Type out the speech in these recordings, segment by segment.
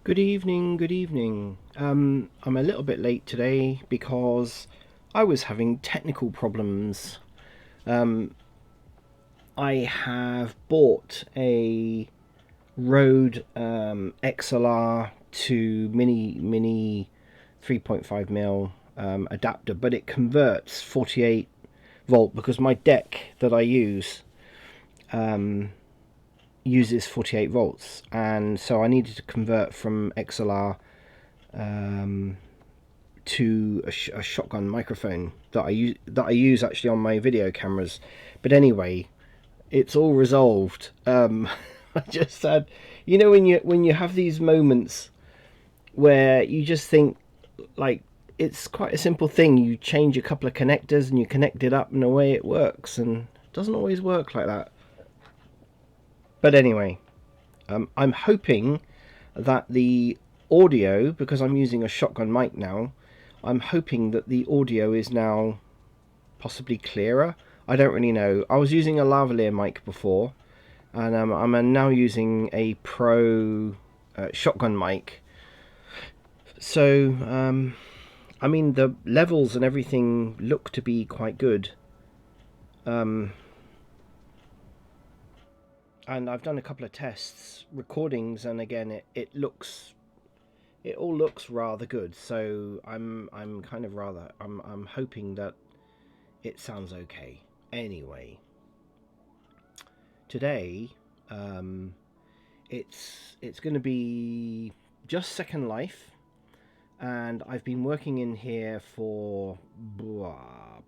Good evening, good evening. I'm a little bit late today because I was having technical problems. Um, I have bought a Rode XLR to mini 3.5 mil adapter, but it converts 48 volt because my deck that I use um, uses 48 volts, and so I needed to convert from XLR um, to a shotgun microphone that I use actually on my video cameras. But anyway, it's all resolved. I just had, when you have these moments where you just think like it's quite a simple thing. You change a couple of connectors and you connect it up, and away it works. And it doesn't always work like that. But anyway, I'm hoping that the audio, because I'm using a shotgun mic now, I'm hoping that the audio is now possibly clearer. I don't really know. I was using a lavalier mic before, and I'm now using a pro shotgun mic. So, I mean, the levels and everything look to be quite good. Um, and I've done a couple of tests, recordings, and again, it all looks rather good. So I'm kind of rather I'm hoping that it sounds okay. Anyway, today um, it's going to be just Second Life, and I've been working in here for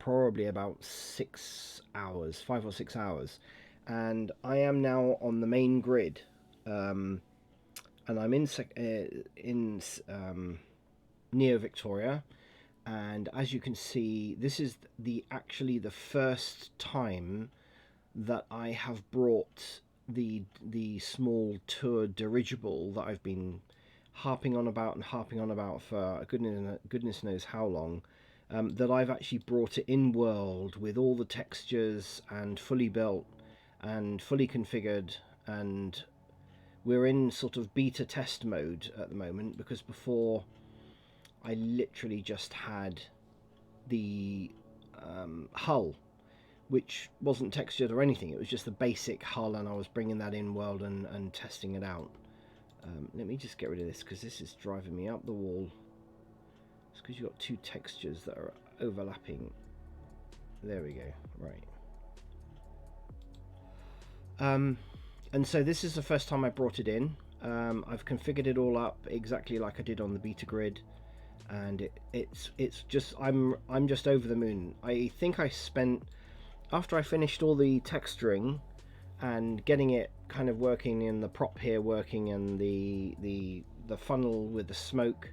probably about 6 hours, 5 or 6 hours, and I am now on the main grid, um, and I'm in near Victoria. And as you can see, this is the actually the first time that I have brought the small tour dirigible that I've been harping on about and harping on about for goodness knows how long, that I've actually brought it in world with all the textures and fully built and fully configured. And we're in sort of beta test mode at the moment, because before I literally just had the hull, which wasn't textured or anything. It was just the basic hull, and I was bringing that in world and testing it out. Let me just get rid of this because this is driving me up the wall. It's because you've got two textures that are overlapping. There we go. Right. And so this is the first time I brought it in. I've configured it all up exactly like I did on the beta grid, and it's just I'm just over the moon. I think I spent, after I finished all the texturing and getting it kind of working, in the prop here working, and the funnel with the smoke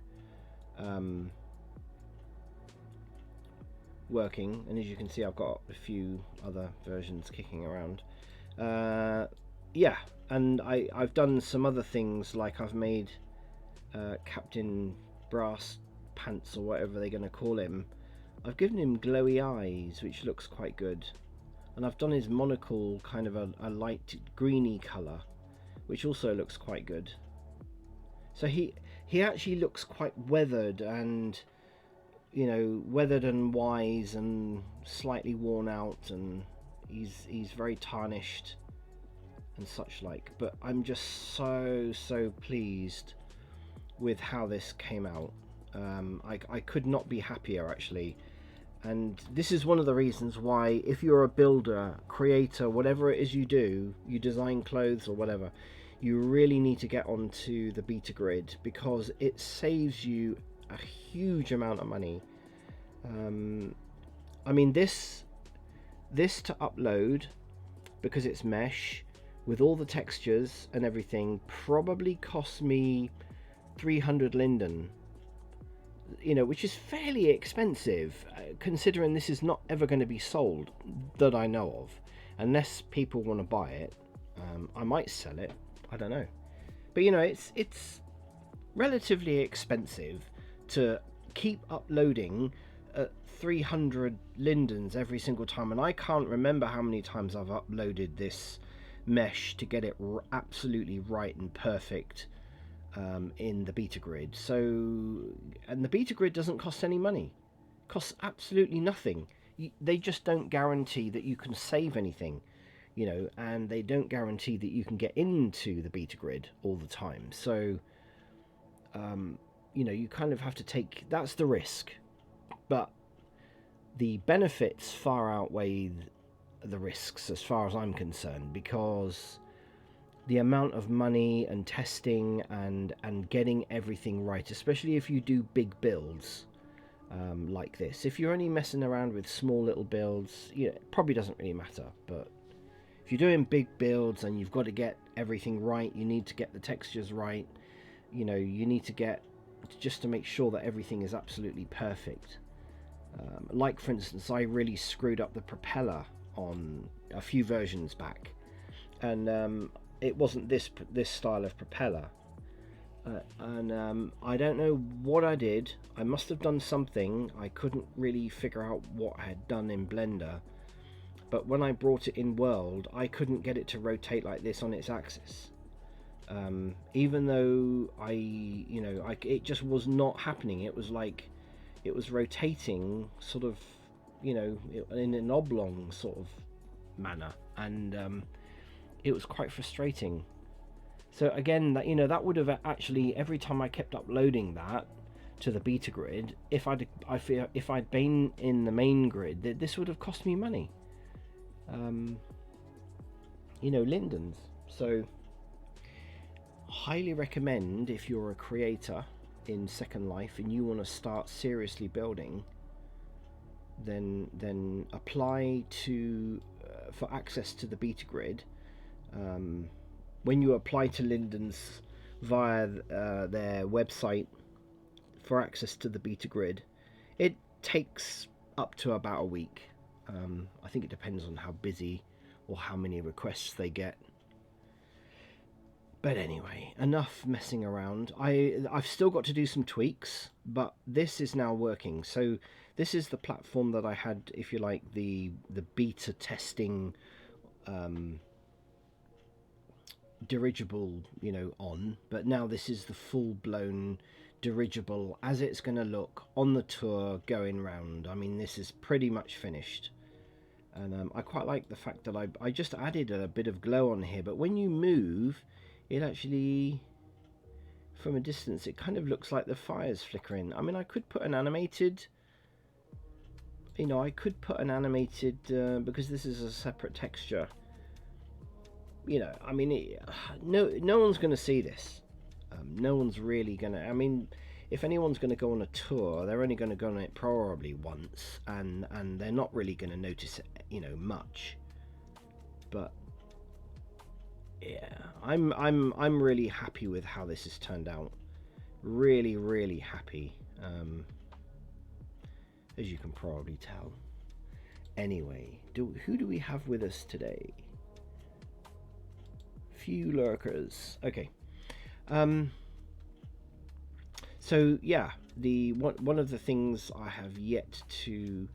um, working, and as you can see I've got a few other versions kicking around. Yeah, and I've done some other things, like I've made Captain Brass Pants, or whatever they're going to call him. I've given him glowy eyes, which looks quite good, and I've done his monocle kind of a light greeny colour, which also looks quite good. So he actually looks quite weathered, and weathered and wise and slightly worn out, and he's very tarnished and such like. But I'm just so pleased with how this came out. I could not be happier, actually. And this is one of the reasons why, if you're a builder, creator, whatever it is you do, you design clothes or whatever, you really need to get onto the beta grid, because it saves you a huge amount of money. I mean, this to upload, because it's mesh with all the textures and everything, probably cost me 300 linden, which is fairly expensive, considering this is not ever going to be sold that I know of, unless people want to buy it. I might sell it, I don't know, but it's relatively expensive to keep uploading 300 lindens every single time, and I can't remember how many times I've uploaded this mesh to get it absolutely right and perfect. in the beta grid. So, and the beta grid doesn't cost any money, costs absolutely nothing. They just don't guarantee that you can save anything, and they don't guarantee that you can get into the beta grid all the time. So, you kind of have to take, that's the risk, but the benefits far outweigh the risks as far as I'm concerned, because the amount of money and testing and getting everything right, especially if you do big builds like this. If you're only messing around with small little builds, it probably doesn't really matter. But if you're doing big builds and you've got to get everything right, you need to get the textures right, you need to get, just to make sure that everything is absolutely perfect. Like for instance, I really screwed up the propeller on a few versions back, and it wasn't this style of propeller, and I don't know what I did. I must have done something. I couldn't really figure out what I had done in Blender, but when I brought it in World, I couldn't get it to rotate like this on its axis. Even though it just was not happening. It was like it was rotating sort of, in an oblong sort of manner, and it was quite frustrating. So again, that would have actually, every time I kept uploading that to the beta grid, if I'd been in the main grid, this would have cost me money. Lindens. So highly recommend, if you're a creator in Second Life and you want to start seriously building, then apply to for access to the beta grid. When you apply to Lindens via their website for access to the beta grid, it takes up to about a week. I think it depends on how busy or how many requests they get. But anyway, enough messing around. I've still got to do some tweaks, but this is now working. So this is the platform that I had, if you like, the beta testing dirigible, on. But now this is the full-blown dirigible as it's going to look on the tour going round. I mean, this is pretty much finished. And I quite like the fact that I just added a bit of glow on here, but when you move, it actually, from a distance, it kind of looks like the fire's flickering. I mean, I could put an animated, because this is a separate texture. I mean, no one's going to see this. No one's really going to, I mean, if anyone's going to go on a tour, they're only going to go on it probably once, and they're not really going to notice it, much. But yeah, I'm really happy with how this has turned out. Really, really happy, as you can probably tell. Anyway, who do we have with us today? Few lurkers. Okay. So yeah, one of the things I have yet to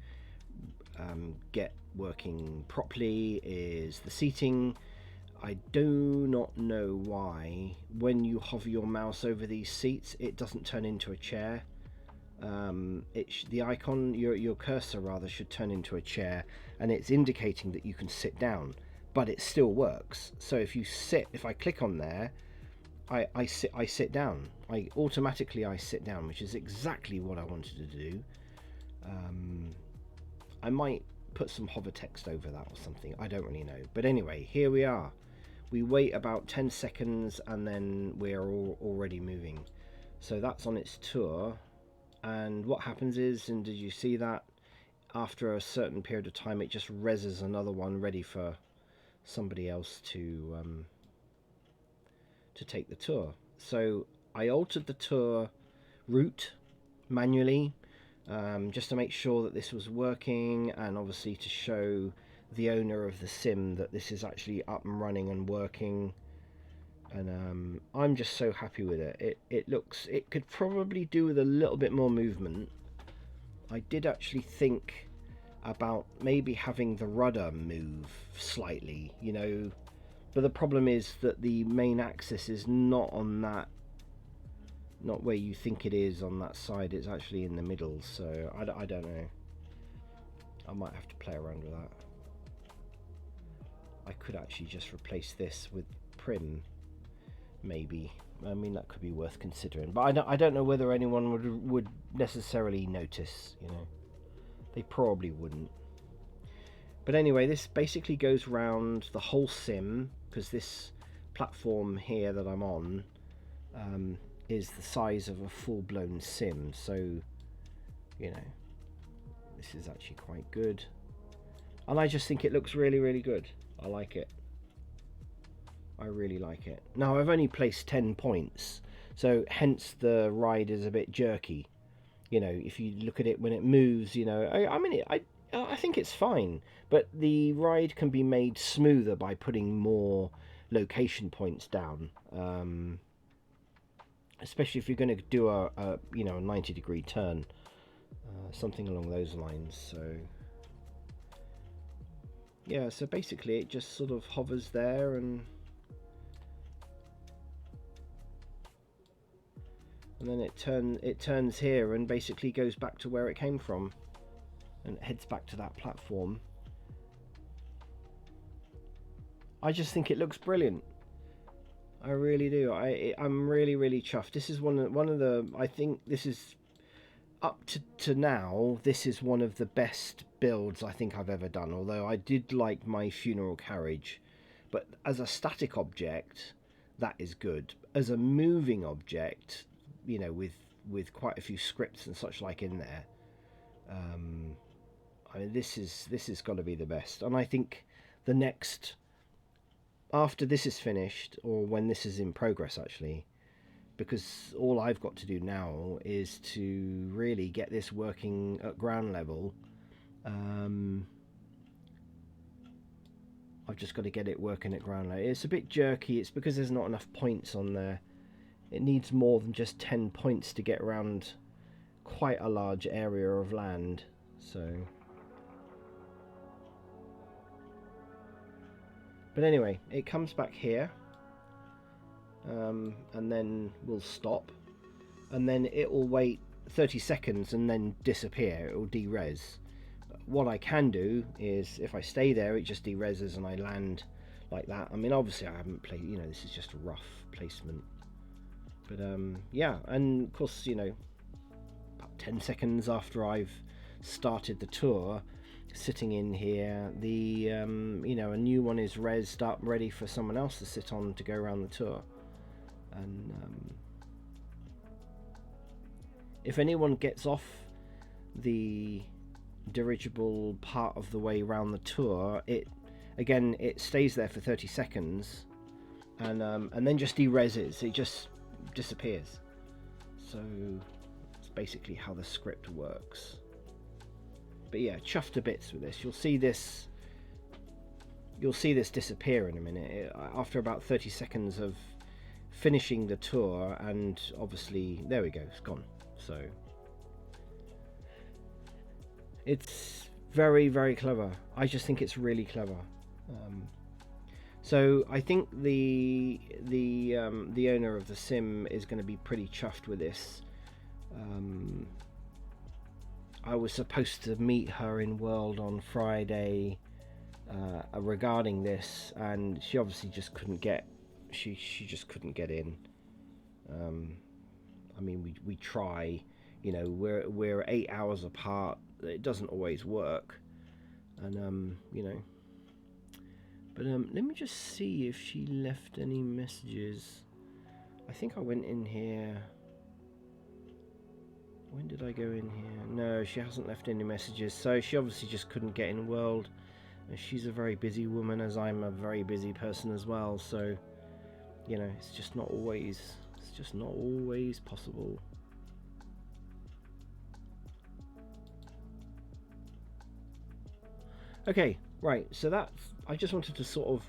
get working properly is the seating. I do not know why when you hover your mouse over these seats it doesn't turn into a chair. The icon, your cursor rather, should turn into a chair, and it's indicating that you can sit down, but it still works. So if I click on there, I sit down. I sit down, which is exactly what I wanted to do. I might put some hover text over that or something, I don't really know. But anyway, here we are. We wait about 10 seconds and then we're already moving. So that's on its tour, and what happens is, and did you see that, after a certain period of time it just reses another one ready for somebody else to take the tour. So I altered the tour route manually, just to make sure that this was working, and obviously to show the owner of the sim that this is actually up and running and working. And I'm just so happy with it. It could probably do with a little bit more movement. I did actually think about maybe having the rudder move slightly, but the problem is that the main axis is not on that not where you think it is on that side. It's actually in the middle, so I don't know. I might have to play around with that. I could actually just replace this with Prim, maybe. I mean, that could be worth considering, but I don't know whether anyone would necessarily notice, you know. They probably wouldn't. But anyway, this basically goes round the whole sim, because this platform here that I'm on is the size of a full-blown sim, so, you know, this is actually quite good. And I just think it looks really, really good. I like it. I really like it. Now, I've only placed 10 points, so hence the ride is a bit jerky. You know, if you look at it when it moves, you know, I think it's fine, but the ride can be made smoother by putting more location points down, especially if you're going to do a 90-degree turn, something along those lines. So yeah, so basically it just sort of hovers there and then it turns here and basically goes back to where it came from and heads back to that platform. I just think it looks brilliant. I really do. I'm really, really chuffed. This is one of the, I think this is up to now, this is one of the best builds I think I've ever done, although I did like my funeral carriage, but as a static object that is good. As a moving object, you know, with quite a few scripts and such like in there, I mean, this is got to be the best. And I think the next, after this is finished, or when this is in progress actually, because all I've got to do now is to really get this working at ground level. I've just got to get it working at ground level. It's a bit jerky. It's because there's not enough points on there. It needs more than just 10 points to get around quite a large area of land. So, but anyway, it comes back here. And then we'll stop, and then it will wait 30 seconds and then disappear. It will de-res. What I can do is, if I stay there, it just de-reses and I land like that. I mean, obviously I haven't played, you know, this is just a rough placement, but yeah. And of course, you know, about 10 seconds after I've started the tour, sitting in here, the you know, a new one is resed up, ready for someone else to sit on to go around the tour. And if anyone gets off the dirigible part of the way around the tour, it stays there for 30 seconds and then just de-reses. It just disappears. So it's basically how the script works. But yeah, chuffed to bits with this. You'll see this disappear in a minute after about 30 seconds of finishing the tour, and obviously there we go, it's gone. So it's very, very clever. I just think it's really clever. So I think the owner of the sim is going to be pretty chuffed with this. I was supposed to meet her in World on Friday regarding this, and she obviously just couldn't get. She just couldn't get in. I mean, we try, you know, we're 8 hours apart. It doesn't always work, and you know. But let me just see if she left any messages. I think I went in here. When did I go in here? No, she hasn't left any messages. So she obviously just couldn't get in World. And she's a very busy woman, as I'm a very busy person as well. So, you know, it's just not always possible. Okay, right, so that's, I just wanted to sort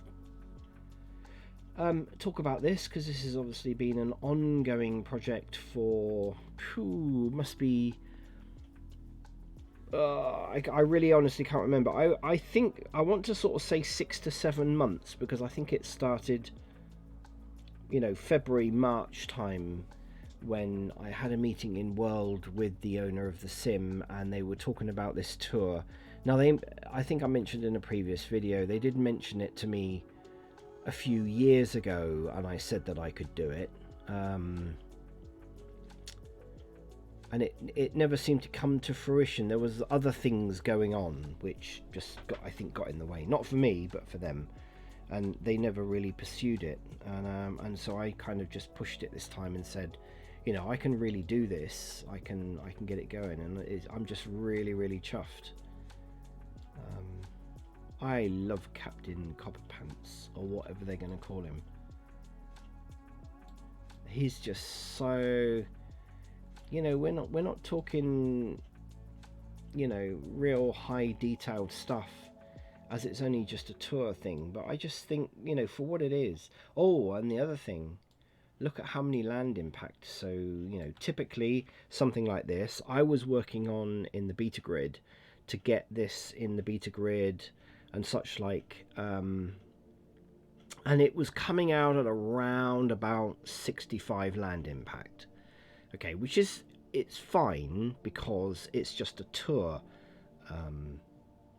of talk about this, because this has obviously been an ongoing project for must be I really honestly can't remember. I think I want to sort of say 6 to 7 months, because I think it started, you know, February, March time when I had a meeting in World with the owner of the sim, and they were talking about this tour. Now, I think I mentioned in a previous video, they did mention it to me a few years ago, and I said that I could do it. And it never seemed to come to fruition. There was other things going on which just I think got in the way. Not for me, but for them. And they never really pursued it. And so I kind of just pushed it this time and said, you know, I can really do this. I can get it going, and I'm just really chuffed. I love Captain Copperpants, or whatever they're going to call him. He's just so, you know, we're not talking, you know, real high detailed stuff, as it's only just a tour thing, but I just think, you know, for what it is. Oh, and the other thing, look at how many land impacts. So, you know, typically something like this, I was working on in the beta grid to get this in the beta grid and such like, and it was coming out at around about 65 land impact. Okay, which is, it's fine because it's just a tour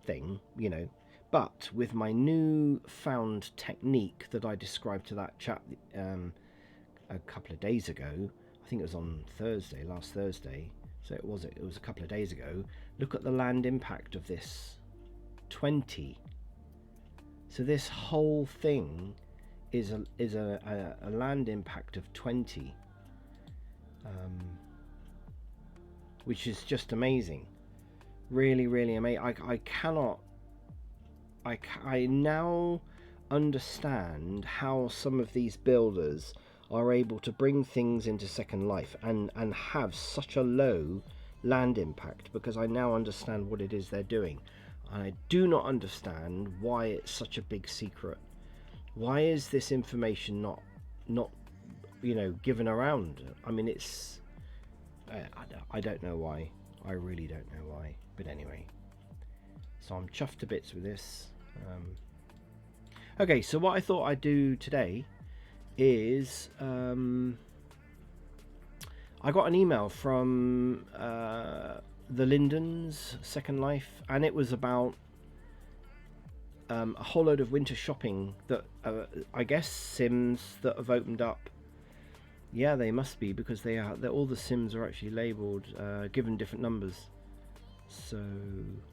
thing, you know. But with my new found technique that I described to that chap a couple of days ago, I think it was on Thursday, last Thursday, so it was a couple of days ago. Look at the land impact of this, 20. So this whole thing is a land impact of 20, which is just amazing. Really amazing. I now understand how some of these builders are able to bring things into Second Life and have such a low land impact, because I now understand what it is they're doing. I do not understand why it's such a big secret. Why is this information not you know, given around? I mean, it's I don't know why. I really don't know why. But anyway, so I'm chuffed to bits with this. Okay, so what I thought I'd do today is I got an email from the Lindens Second Life, and it was about a whole load of winter shopping that I guess sims that have opened up. Yeah, they must be, because all the sims are actually labelled, given different numbers. So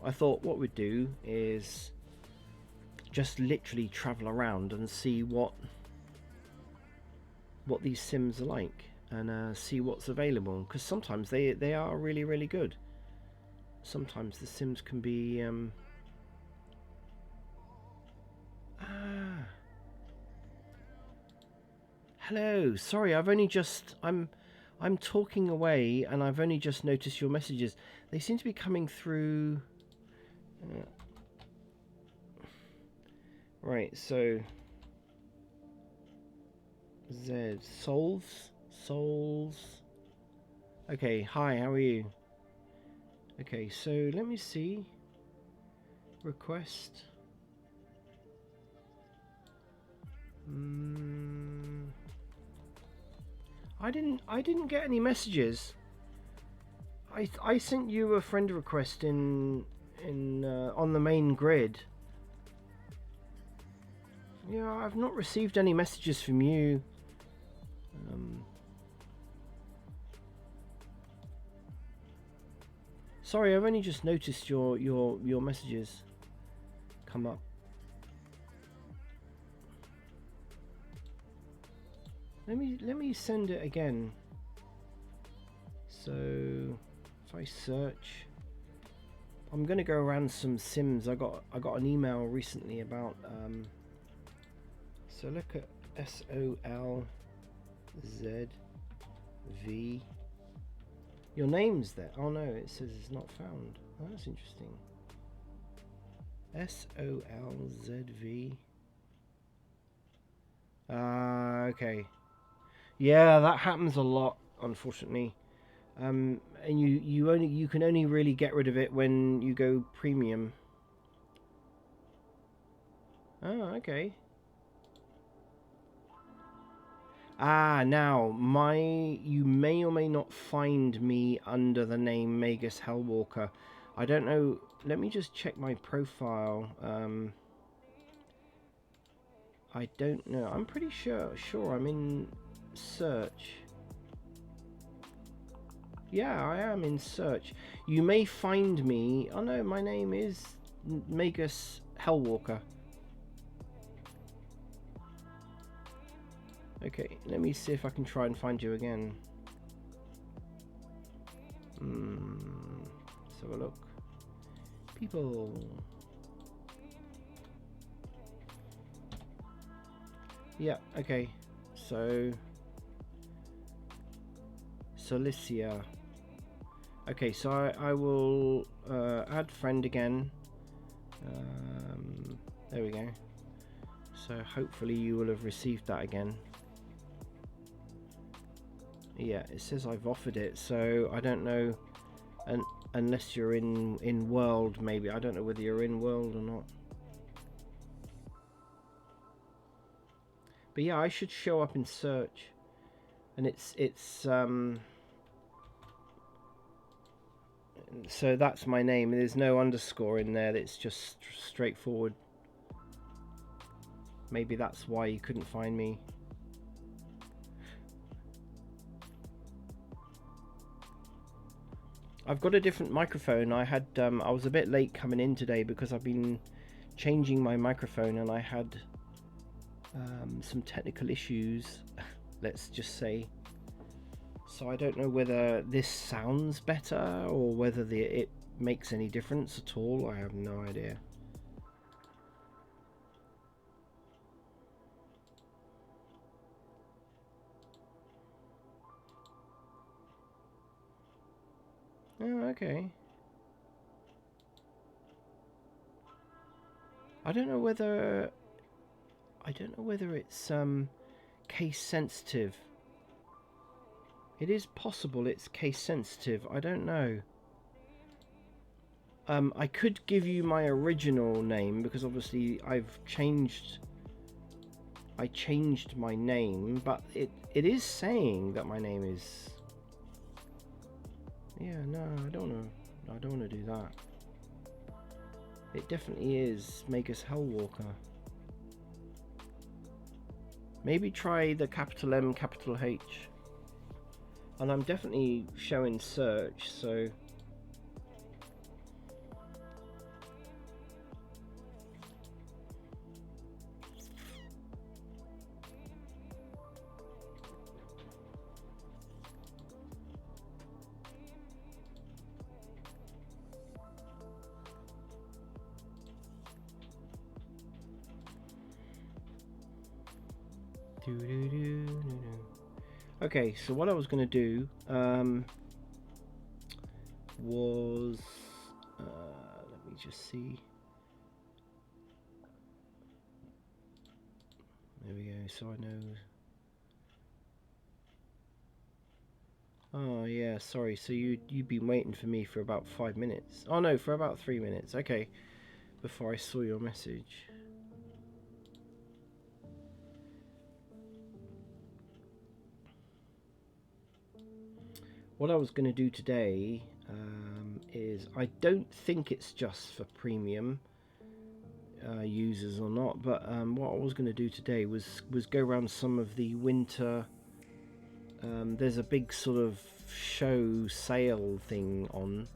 I thought what we'd do is just literally travel around and see what these sims are like, and see what's available, because sometimes they are really good. Sometimes the sims can be hello, sorry, I'm talking away, and I've only just noticed your messages. They seem to be coming through. Right, so Z Souls. Okay, hi, how are you? Okay, so let me see. Request. I didn't get any messages. I sent you a friend request in on the main grid. Yeah, I've not received any messages from you. Sorry, I've only just noticed your messages come up. Let me send it again. So if I search, I'm gonna go around some sims. I got an email recently about so look at SOLZV. Your name's there. Oh no, it says it's not found. Oh, that's interesting. SOLZV. Okay. Yeah, that happens a lot, unfortunately. And you can only really get rid of it when you go premium. Oh, okay. Now, you may or may not find me under the name Magus Hellwalker. I don't know. Let me just check my profile. I don't know. I'm pretty sure I'm in search. Yeah, I am in search. You may find me. Oh no, my name is Magus Hellwalker. Okay, let me see if I can try and find you again. Let's have a look. People. Yeah, okay. So Cilicia. Okay, so I will add friend again. There we go. So hopefully you will have received that again. Yeah, it says I've offered it, so I don't know, unless you're in world, maybe. I don't know whether you're in world or not. But yeah, I should show up in search, and it's so that's my name. There's no underscore in there. It's just straightforward. Maybe that's why you couldn't find me. I've got a different microphone. I was a bit late coming in today because I've been changing my microphone and I had some technical issues, let's just say. So I don't know whether this sounds better or whether it makes any difference at all. I have no idea. Oh, okay. I don't know whether it's case sensitive. It is possible it's case sensitive. I don't know. I could give you my original name because obviously I changed my name, but it is saying that my name is. Yeah, no, I don't want to do that. It definitely is Magus Hellwalker. Maybe try the capital M, capital H. And I'm definitely showing search, so. Okay, so what I was going to do was let me just see. There we go. So I know. Oh yeah, sorry. So you've been waiting for me for about 5 minutes. Oh no, for about 3 minutes. Okay, before I saw your message. What I was going to do today is, I don't think it's just for premium users or not, but what I was going to do today was go around some of the winter. There's a big sort of show sale thing on.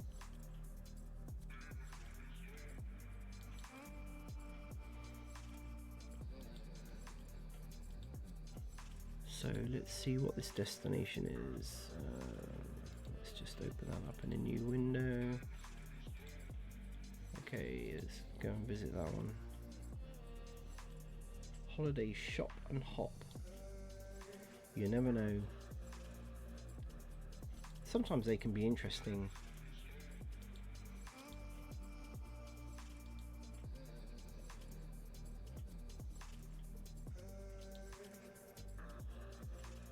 So let's see what this destination is. Let's just open that up in a new window. Okay, let's go and visit that one. Holiday Shop and Hop. You never know. Sometimes they can be interesting.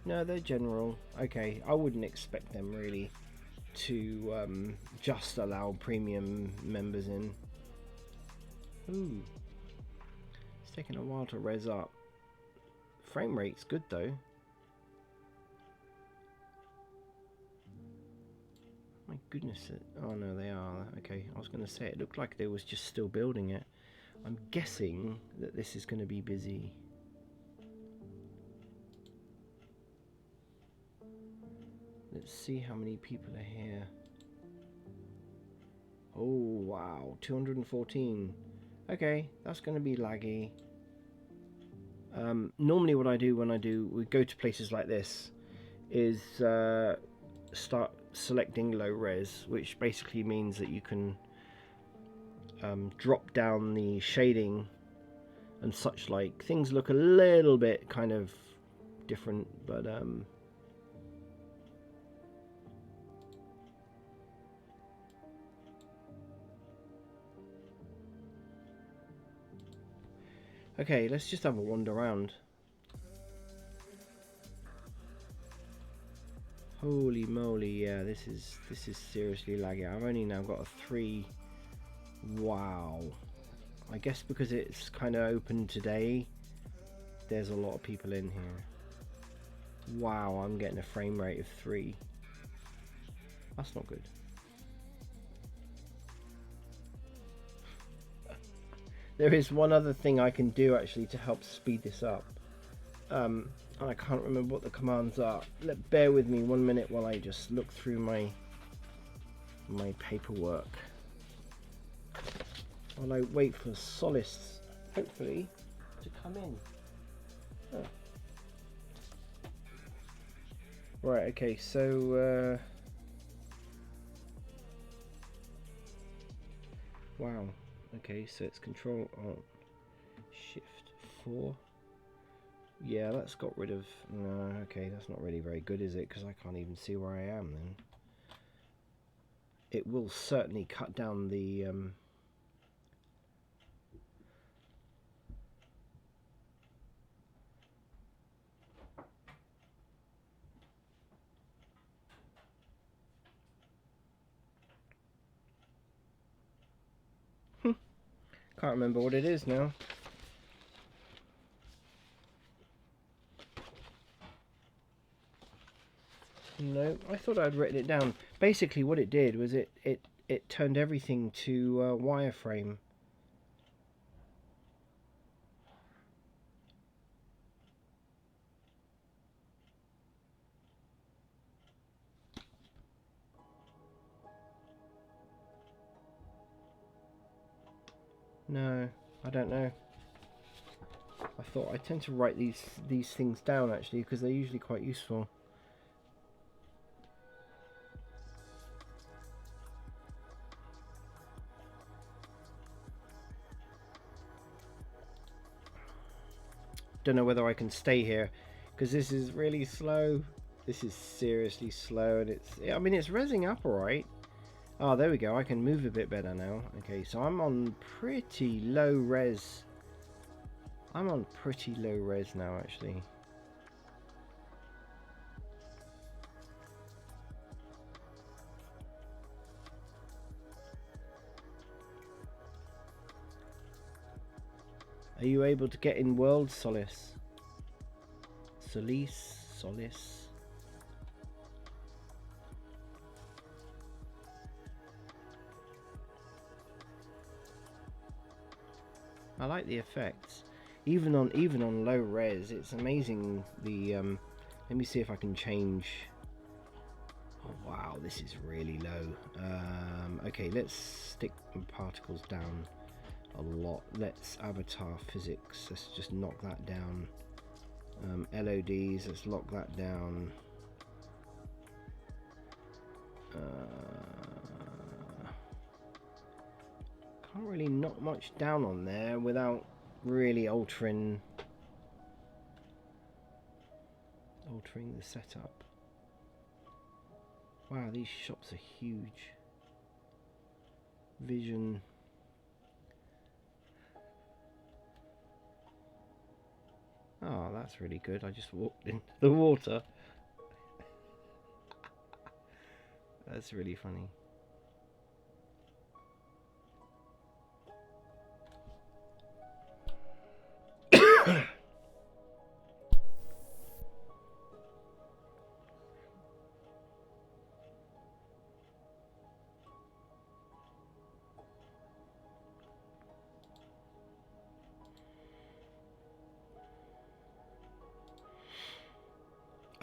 No, they're general. Okay, I wouldn't expect them really to just allow premium members in. Ooh. It's taking a while to res up. Frame rate's good though. My goodness. Oh no, they are. Okay, I was going to say it looked like they was just still building it. I'm guessing that this is going to be busy. Let's see how many people are here. Oh wow, 214. Okay, that's going to be laggy. Normally what I do when we go to places like this is start selecting low res, which basically means that you can drop down the shading and such like. Things look a little bit kind of different, but okay, let's just have a wander around. Holy moly, yeah, this is seriously laggy. I've only now got a 3. Wow. I guess because it's kind of open today, there's a lot of people in here. Wow, I'm getting a frame rate of 3. That's not good. There is one other thing I can do actually to help speed this up. And I can't remember what the commands are. Bear with me 1 minute while I just look through my paperwork. While I wait for Solace, hopefully, to come in. Oh. Right, okay, so wow. Okay, so it's Control Alt Shift 4. Yeah, that's got rid of... No, okay, that's not really very good, is it? Because I can't even see where I am then. It will certainly cut down the... Can't remember what it is now. No, I thought I'd written it down. Basically what it did was it turned everything to wireframe. No, I don't know. I tend to write these things down actually because they're usually quite useful. Don't know whether I can stay here because this is really slow. This is seriously slow, and I mean it's rezzing up alright. Oh, there we go. I can move a bit better now. Okay, so I'm on pretty low res. I'm on pretty low res now actually. Are you able to get in World Solace? Solace. I like the effects. Even on low res, it's amazing the let me see if I can change. Oh wow, this is really low. Okay, let's stick particles down a lot. Let's avatar physics, let's just knock that down. LODs, let's lock that down. Can't really knock much down on there without really altering the setup. Wow, these shops are huge. Vision. Oh, that's really good. I just walked into the water. That's really funny.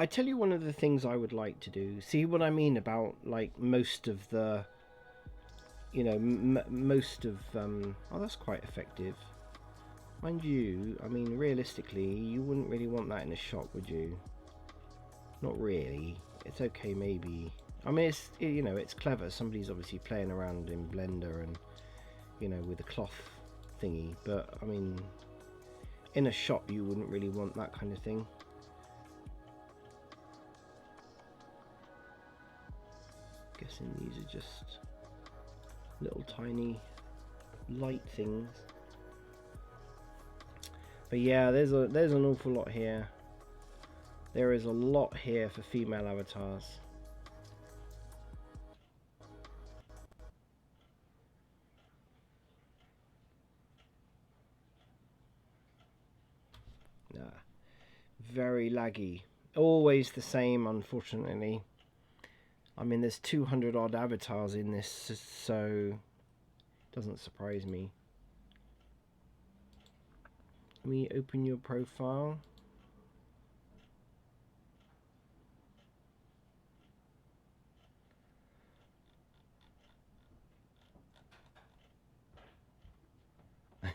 I tell you one of the things I would like to do. See what I mean about like most of the, most of. Oh, that's quite effective. Mind you, I mean, realistically, you wouldn't really want that in a shop, would you? Not really. It's okay, maybe. I mean, it's clever. Somebody's obviously playing around in Blender and with a cloth thingy. But I mean, in a shop, you wouldn't really want that kind of thing. Guessing these are just little tiny light things. But yeah, there's an awful lot here. There is a lot here for female avatars. Very laggy. Always the same, unfortunately. I mean, there's 200 odd avatars in this, so it doesn't surprise me. Let me open your profile.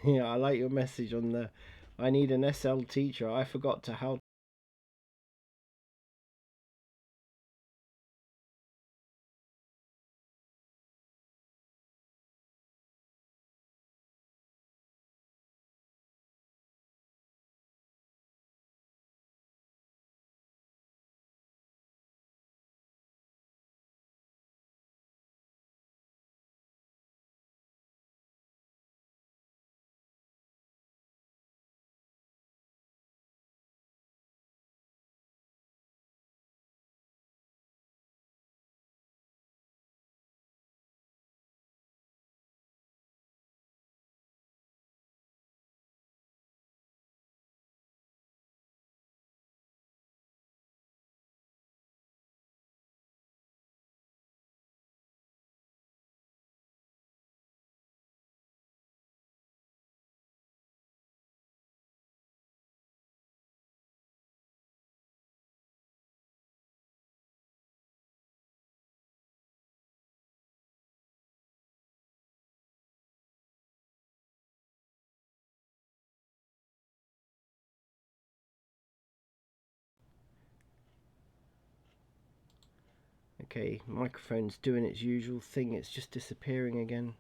Yeah, I like your message on the I need an SL teacher. I forgot to how. Okay, microphone's doing its usual thing. It's just disappearing again.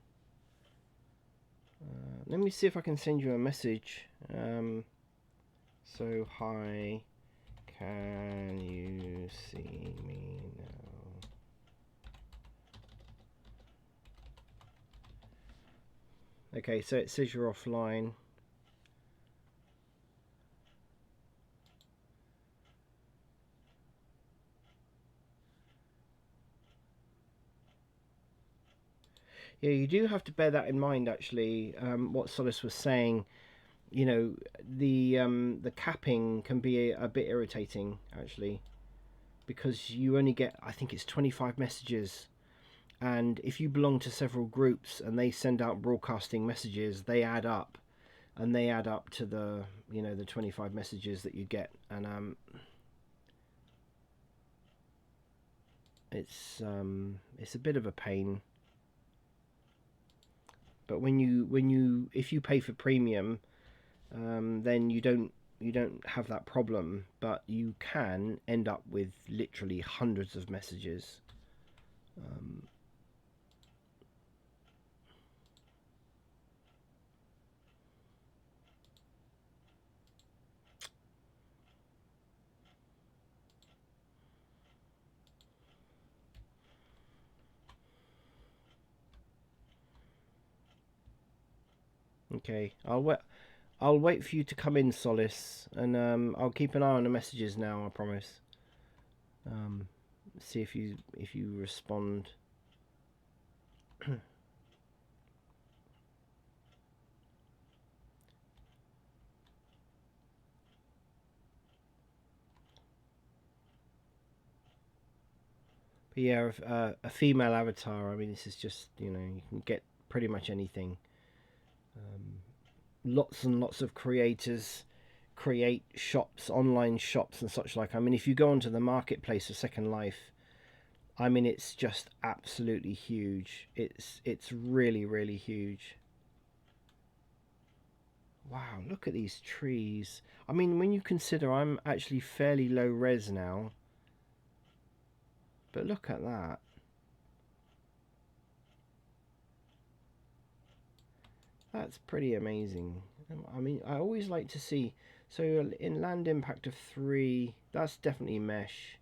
Let me see if I can send you a message. So, hi, can you see me now? Okay, so it says you're offline. Yeah, you do have to bear that in mind, actually. What Solus was saying, the capping can be a bit irritating, actually, because you only get, I think it's 25 messages, and if you belong to several groups and they send out broadcasting messages, they add up, and they add up to the 25 messages that you get, and it's a bit of a pain. But if you pay for premium, then you don't have that problem. But you can end up with literally hundreds of messages. Okay, I'll wait for you to come in, Solace, and I'll keep an eye on the messages now. I promise. See if you respond. But yeah, a female avatar. I mean, this is just you can get pretty much anything. Lots and lots of creators create shops, online shops and such like. I mean, if you go onto the marketplace of Second Life, I mean, it's just absolutely huge. It's really, really huge. Wow, look at these trees. I mean, when you consider I'm actually fairly low res now, but look at that. That's pretty amazing. I mean, I always like to see. So in Land Impact of 3, that's definitely mesh.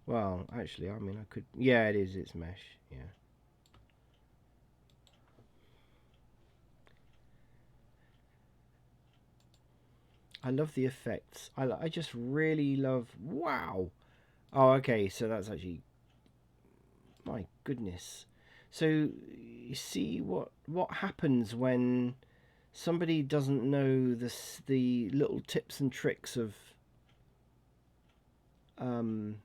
Well, actually, I mean, I could. Yeah, it is. It's mesh. Yeah. I love the effects. I just really love. Wow. Oh, okay. So that's actually. My goodness. So you see what happens when somebody doesn't know the little tips and tricks of um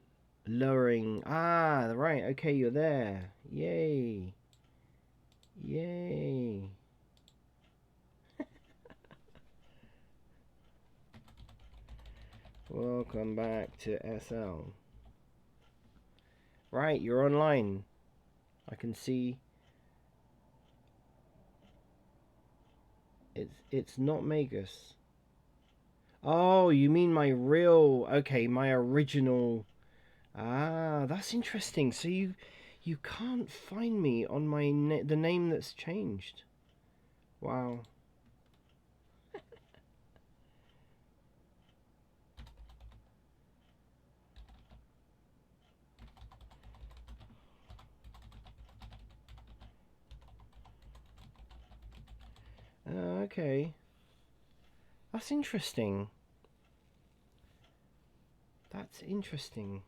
lowering. Ah, right. Okay, you're there. Yay. Yay. Welcome back to SL. Right, you're online. I can see it's not Magus. Oh, you mean my real, okay, my original. Ah, that's interesting. So you can't find me on my the name that's changed. Wow. Okay. That's interesting. That's interesting.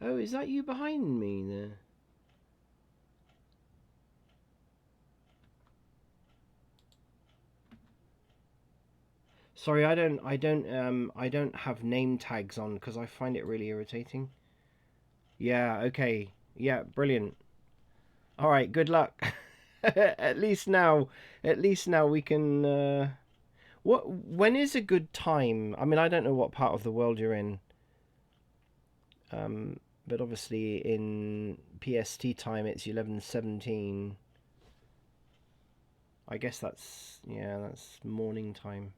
Oh, is that you behind me there? Sorry, I don't have name tags on because I find it really irritating. Yeah, okay. Yeah, brilliant. All right, good luck. At least now we can what when is a good time? I mean, I don't know what part of the world you're in. But obviously in PST time it's 11:17. I guess that's yeah, that's morning time.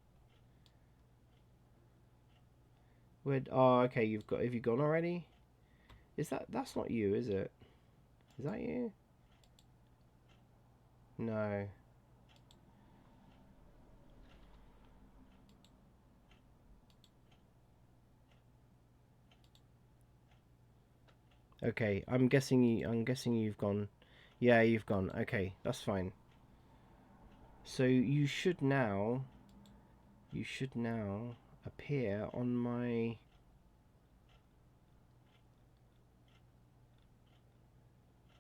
Where oh, okay, you've got have you gone already? Is that's not you, is it? Is that you? No. Okay, I'm guessing you've gone. Yeah, you've gone. Okay, that's fine. So you should now appear on my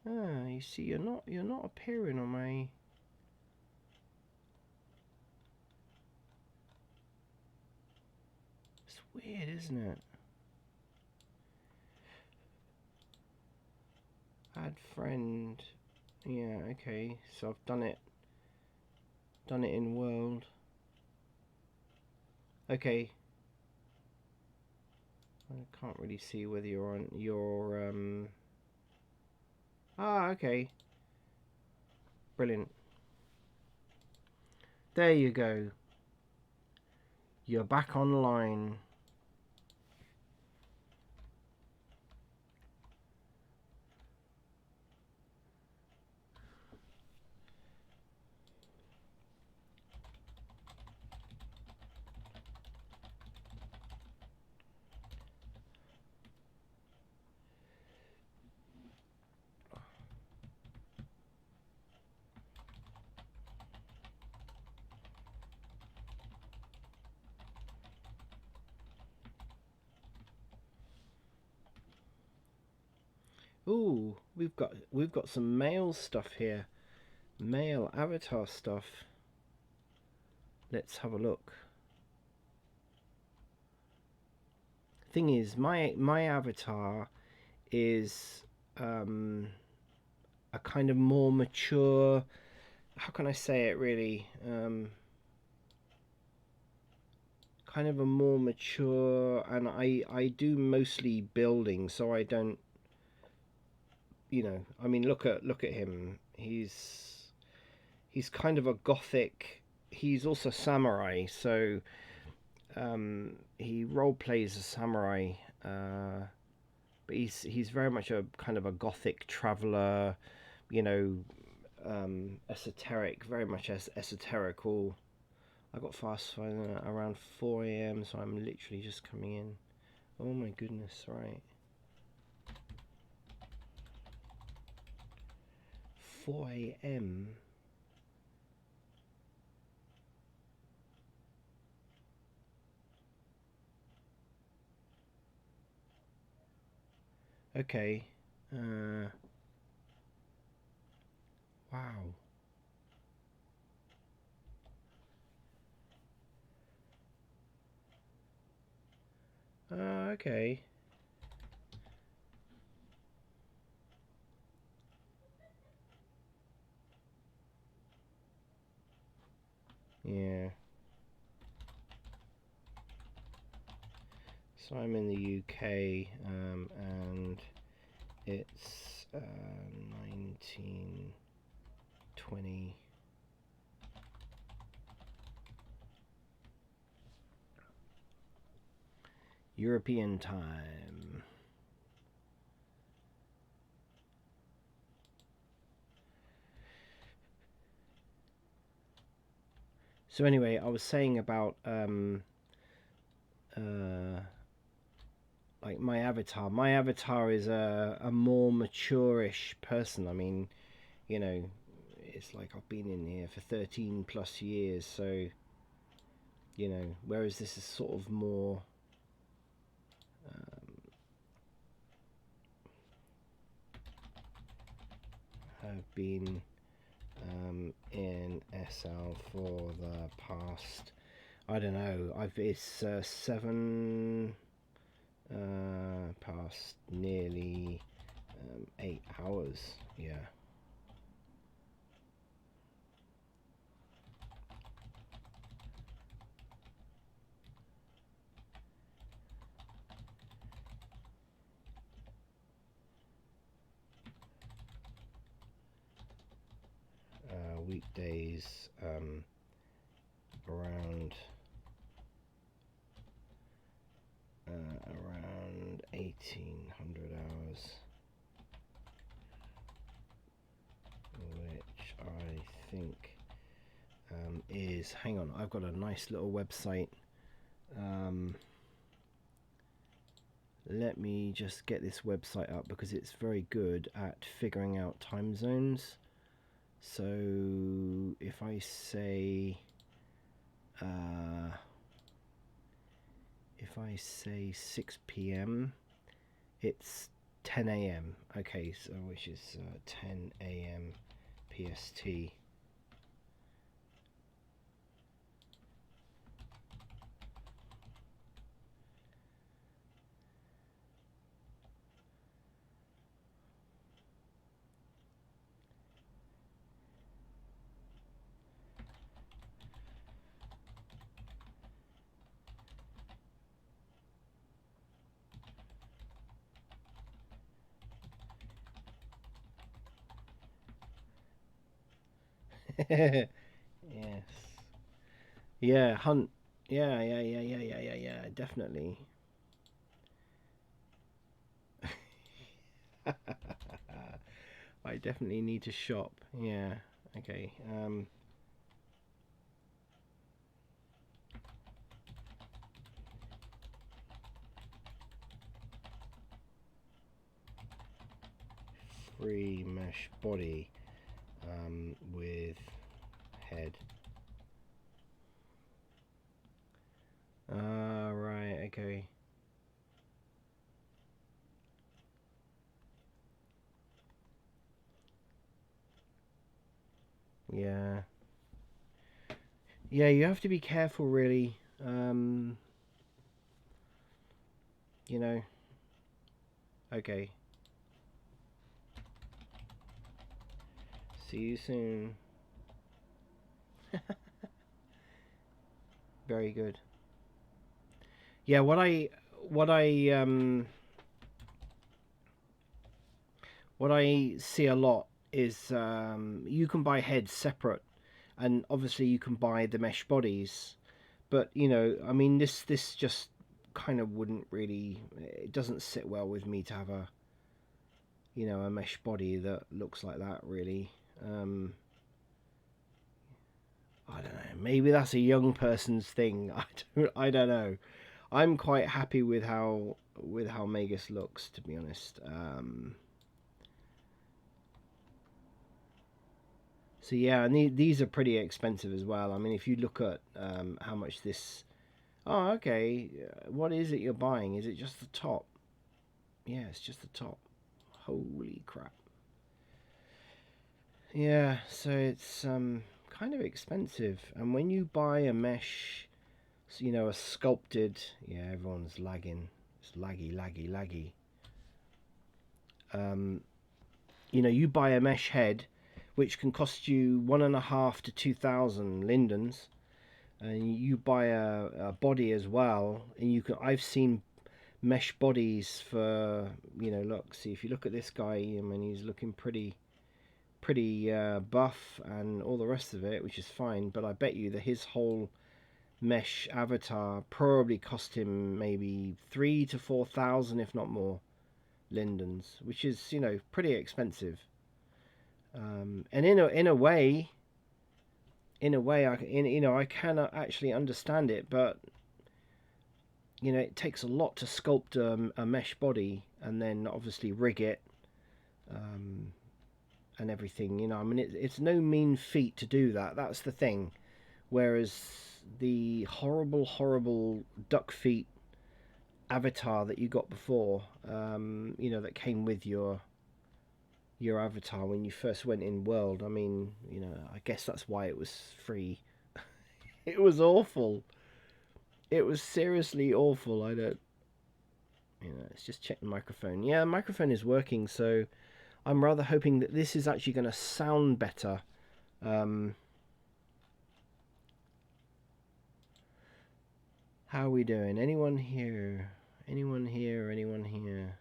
ah, you see you're not appearing on my it's weird, isn't it? Add friend. Yeah, okay. So I've done it in world. Okay. I can't really see whether you're on your ah, okay. Brilliant. There you go. You're back online. Ooh, we've got some male stuff here. Male avatar stuff. Let's have a look. Thing is, my avatar is a kind of more mature. How can I say it really? kind of a more mature, and I do mostly building, so I don't, I mean, look at him. He's kind of a gothic. He's also samurai, so he role plays a samurai, but he's very much a kind of a gothic traveler, you know, esoteric, very much esoterical. I got fast phone around 4 a.m., so I'm literally just coming in. Oh my goodness, right. 4 a.m. Okay. Wow. Okay. Yeah. So I'm in the UK, and it's 1920. European time. So anyway, I was saying about uh, like my avatar. My avatar is a more mature-ish person. I mean, you know, it's like I've been in here for 13 plus years, so whereas this is sort of more have been in SL for the past, I don't know, it's 7 past nearly 8 hours. Yeah. Weekdays around 1800 hours, which I think is, hang on, I've got a nice little website. Let me just get this website up because it's very good at figuring out time zones. So if I say 6 p.m., it's 10 a.m. Okay, so which is 10 a.m. PST. Yes. Yeah, hunt. Yeah, definitely. I definitely need to shop. Yeah. Okay. Free mesh body with head. Right. Okay. Yeah. Yeah, you have to be careful, really. You know. Okay. See you soon. Very good. Yeah, what I see a lot is you can buy heads separate, and obviously you can buy the mesh bodies. But I mean, this just kind of wouldn't really. It doesn't sit well with me to have a mesh body that looks like that. Really, I don't know. Maybe that's a young person's thing. I don't know. I'm quite happy with how Magus looks, to be honest. So yeah, and these are pretty expensive as well. I mean, if you look at how much this. Oh, okay. What is it you're buying? Is it just the top? Yeah, it's just the top. Holy crap. Yeah, so it's kind of expensive. And when you buy a mesh, a sculpted. Yeah, everyone's lagging. It's laggy, laggy, laggy. Um, you buy a mesh head, which can cost you 1.5 to 2,000 lindens, and you buy a body as well, and you can. I've seen mesh bodies for look. See, if you look at this guy, I mean, he's looking pretty buff and all the rest of it, which is fine. But I bet you that his whole mesh avatar probably cost him maybe 3 to 4,000, if not more, lindens, which is pretty expensive. And in a way, I cannot actually understand it, but it takes a lot to sculpt a mesh body and then obviously rig it, um, and everything. I mean, it's no mean feat to do that. That's the thing. Whereas the horrible, horrible duck feet avatar that you got before, that came with your avatar when you first went in world. I mean, I guess that's why it was free. It was awful. It was seriously awful. I don't. Let's just check the microphone. Yeah, the microphone is working, so I'm rather hoping that this is actually going to sound better. How are we doing? Anyone here? Anyone here? Anyone here?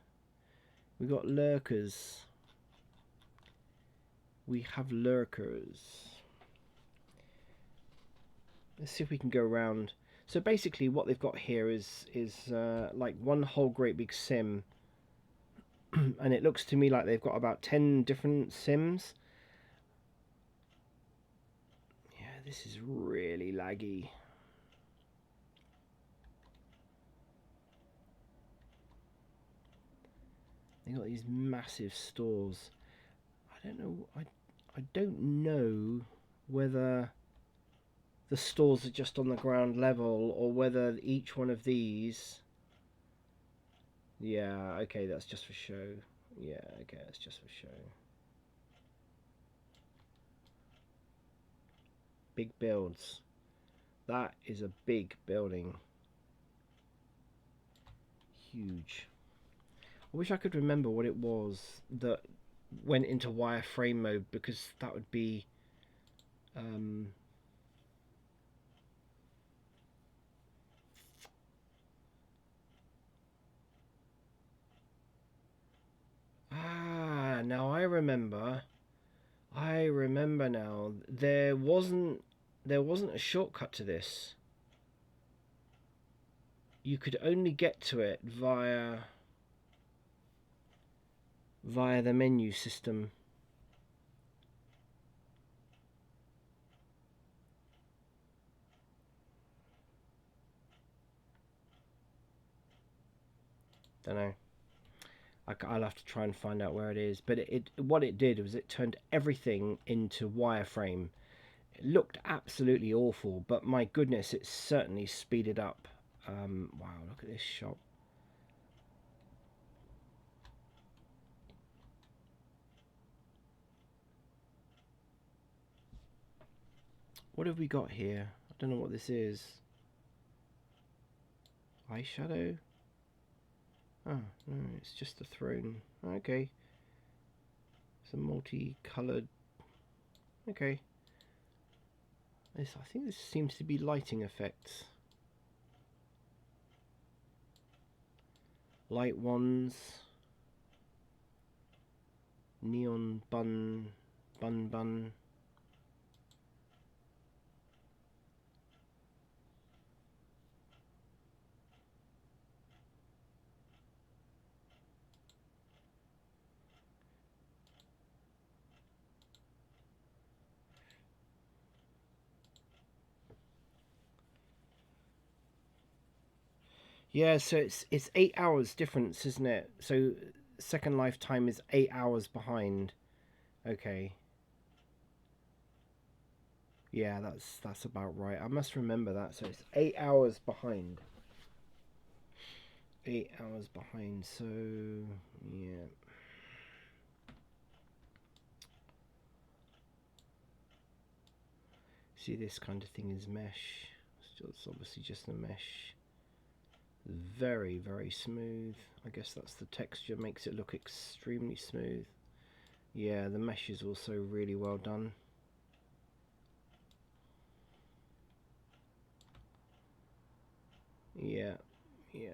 We got lurkers. We have lurkers. Let's see if we can go around. So basically what they've got here is like one whole great big sim. And it looks to me like they've got about 10 different sims. Yeah, this is really laggy. They got these massive stores. I don't know whether the stores are just on the ground level or whether each one of these. Yeah, okay, that's just for show. Yeah, okay, that's just for show. Big builds. That is a big building. Huge. I wish I could remember what it was that went into wireframe mode, because that would be now I remember. I remember now. There wasn't a shortcut to this. You could only get to it via the menu system. Don't know. I'll have to try and find out where it is. But what it did was it turned everything into wireframe. It looked absolutely awful, but my goodness, it certainly speeded up. Wow, look at this shop. What have we got here? I don't know what this is. Eyeshadow? Oh, no, it's just a throne. Okay. It's a multi-coloured. Okay. I think this seems to be lighting effects. light ones, neon bun. Yeah, so it's 8 hours difference, isn't it? So Second Life time is 8 hours behind. Okay. Yeah, that's about right. I must remember that. So it's 8 hours behind. 8 hours behind. So yeah. See, this kind of thing is mesh. It's obviously just a mesh. Very, very smooth. I guess that's the texture, makes it look extremely smooth. Yeah, the mesh is also really well done. Yeah, yeah.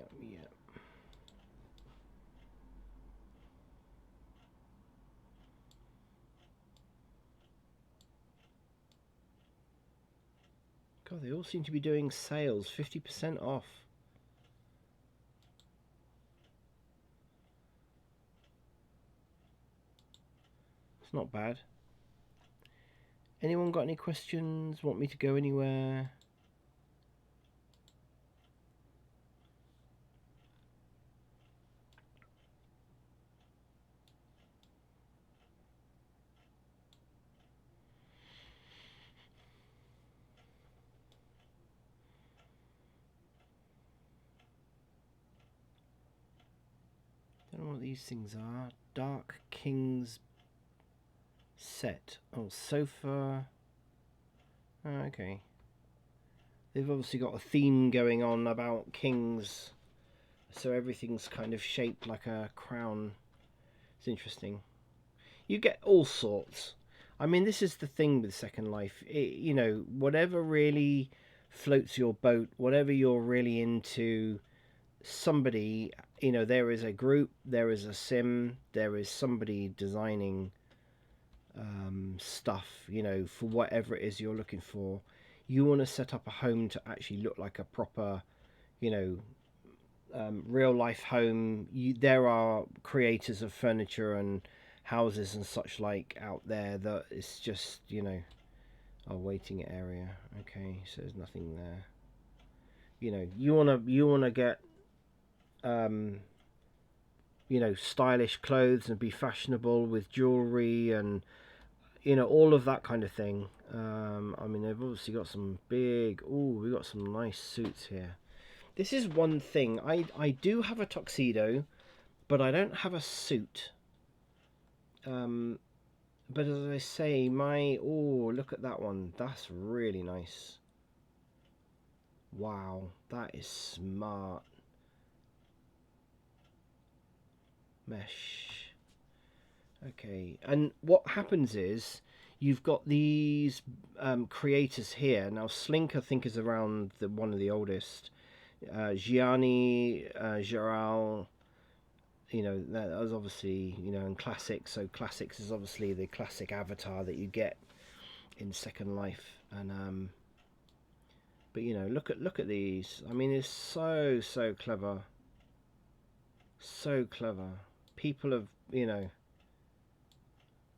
God, they all seem to be doing sales, 50% off. It's not bad. Anyone got any questions? Want me to go anywhere? Don't know what these things are. Dark King's set. Oh, sofa. Oh, okay. They've obviously got a theme going on about kings, so everything's kind of shaped like a crown. It's interesting. You get all sorts. I mean, this is the thing with Second Life. Whatever really floats your boat, whatever you're really into, somebody, there is a group, there is a sim, there is somebody designing stuff, for whatever it is you're looking for. You want to set up a home to actually look like a proper, you know, real life home. There are creators of furniture and houses and such like out there that it's just, a waiting area. Okay, so there's nothing there. You wanna get um, stylish clothes and be fashionable with jewelry and all of that kind of thing. I mean, they've obviously got some big. Oh, we got some nice suits here. This is one thing. I do have a tuxedo, but I don't have a suit. Um, but as I say, look at that one. That's really nice. Wow, that is smart. Mesh. Okay, and what happens is you've got these creators here. Now, Slink, I think, is around one of the oldest. Gianni, Geral, that was obviously, in Classics. So Classics is obviously the classic avatar that you get in Second Life. And but look at these. I mean, it's so clever, so clever. People have, and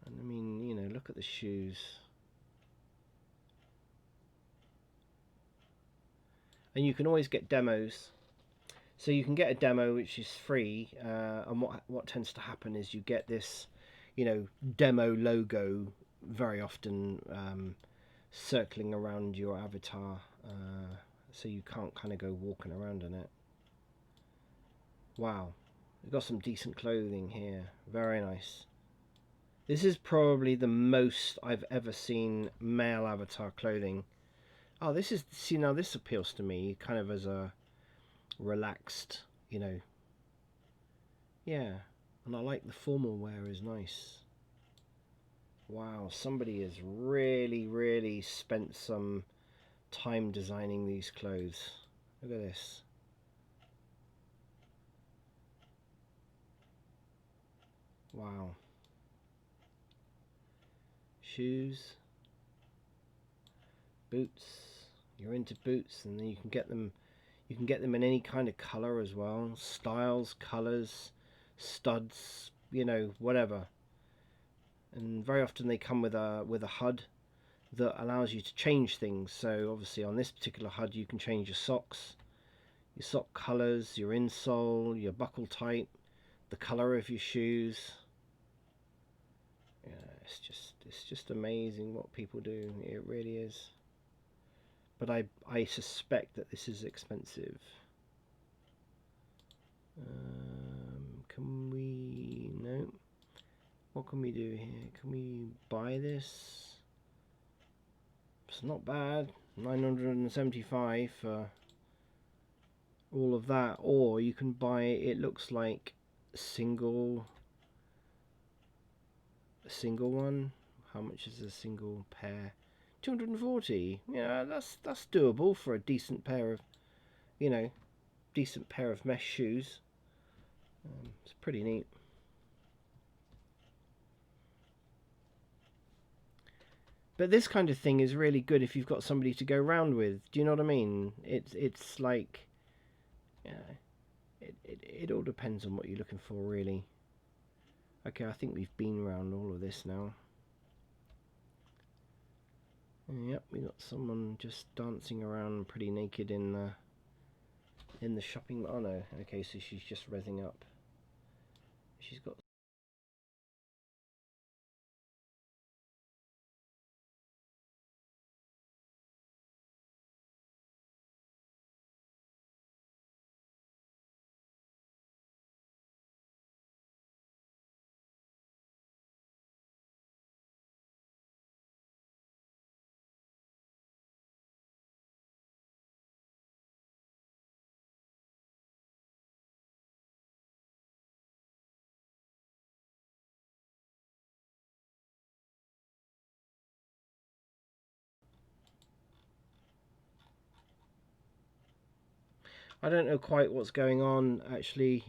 I mean, look at the shoes. And you can always get demos. So you can get a demo which is free, and what tends to happen is you get this, demo logo very often circling around your avatar, so you can't kind of go walking around in it. Wow, we've got some decent clothing here. Very nice. This is probably the most I've ever seen male avatar clothing. Oh, now this appeals to me kind of as a relaxed, yeah. And I like the formal wear is nice. Wow, somebody has really, really spent some time designing these clothes. Look at this. Wow. Shoes, boots. You're into boots, and then you can get them. You can get them in any kind of color as well. Styles, colors, studs. You know, whatever. And very often they come with a HUD that allows you to change things. So obviously on this particular HUD you can change your socks, your sock colors, your insole, your buckle type, the color of your shoes. Yeah, it's just amazing what people do. It really is. But I suspect that this is expensive. Can we... no. What can we do here? Can we buy this? It's not bad. 975 for all of that. Or you can buy, it looks like a single one. How much is a single pair? 240. Yeah, that's doable for a decent pair of, you know, decent pair of mesh shoes. It's pretty neat. But this kind of thing is really good if you've got somebody to go round with. Do you know what I mean? It's like, yeah, it all depends on what you're looking for, really. Okay, I think we've been around all of this now. Yep, we got someone just dancing around pretty naked in the shopping. Oh no, okay, so she's just rezzing up. She's got... I don't know quite what's going on actually.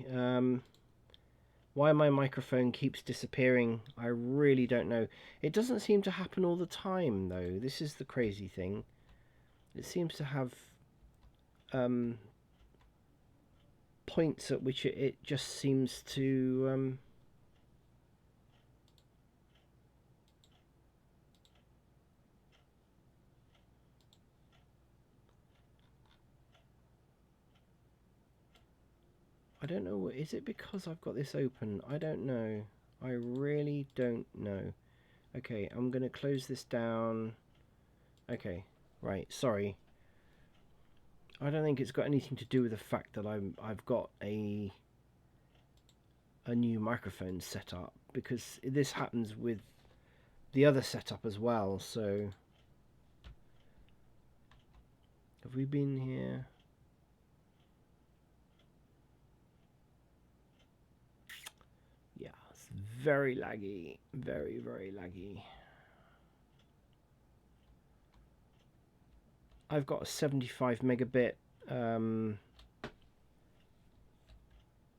Why my microphone keeps disappearing, I really don't know. It doesn't seem to happen all the time though. This is the crazy thing. It seems to have points at which it just seems to I don't know. Is it because I've got this open? I don't know. I really don't know. Okay, I'm gonna close this down. Okay, right. Sorry. I don't think it's got anything to do with the fact that I've got a new microphone set up, because this happens with the other setup as well. So have we been here? Yeah, it's very laggy, very laggy. I've got a 75 megabit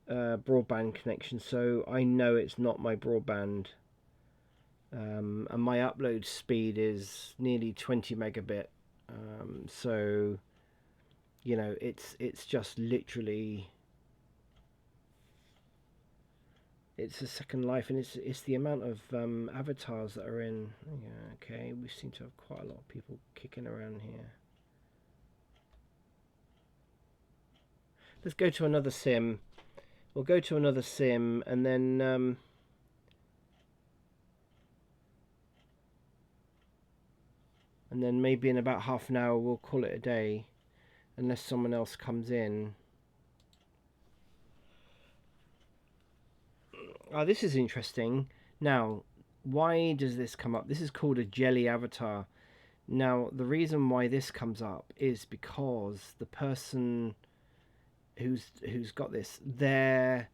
broadband connection, so I know it's not my broadband, and my upload speed is nearly 20 megabit, so you know it's just literally, it's a second life, and it's the amount of avatars that are in. Yeah, okay, we seem to have quite a lot of people kicking around here. Let's go to another sim. We'll go to another sim, and then maybe in about half an hour we'll call it a day, unless someone else comes in. Oh, this is interesting. Now, why does this come up? This is called a jelly avatar. Now, the reason why this comes up is because the person who's got this, they're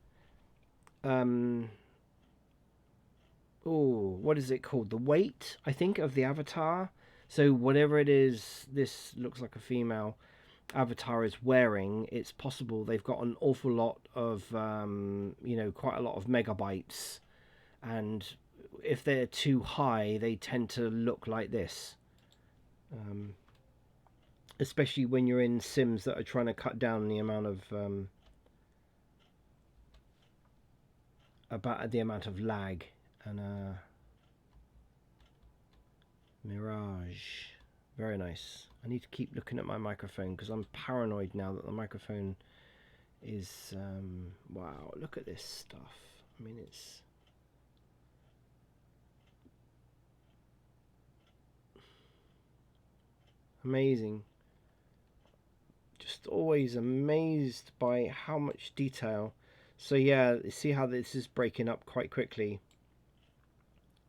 what is it called? The weight, I think, of the avatar. So whatever it is, this looks like a female avatar is wearing, it's possible they've got an awful lot of, you know, quite a lot of megabytes and if they're too high, they tend to look like this. Especially when you're in sims that are trying to cut down the amount of lag. And Mirage, very nice. I need to keep looking at my microphone because I'm paranoid now that the microphone is wow, look at this stuff. I mean, it's amazing. Just always amazed by how much detail. So yeah, see how this is breaking up quite quickly.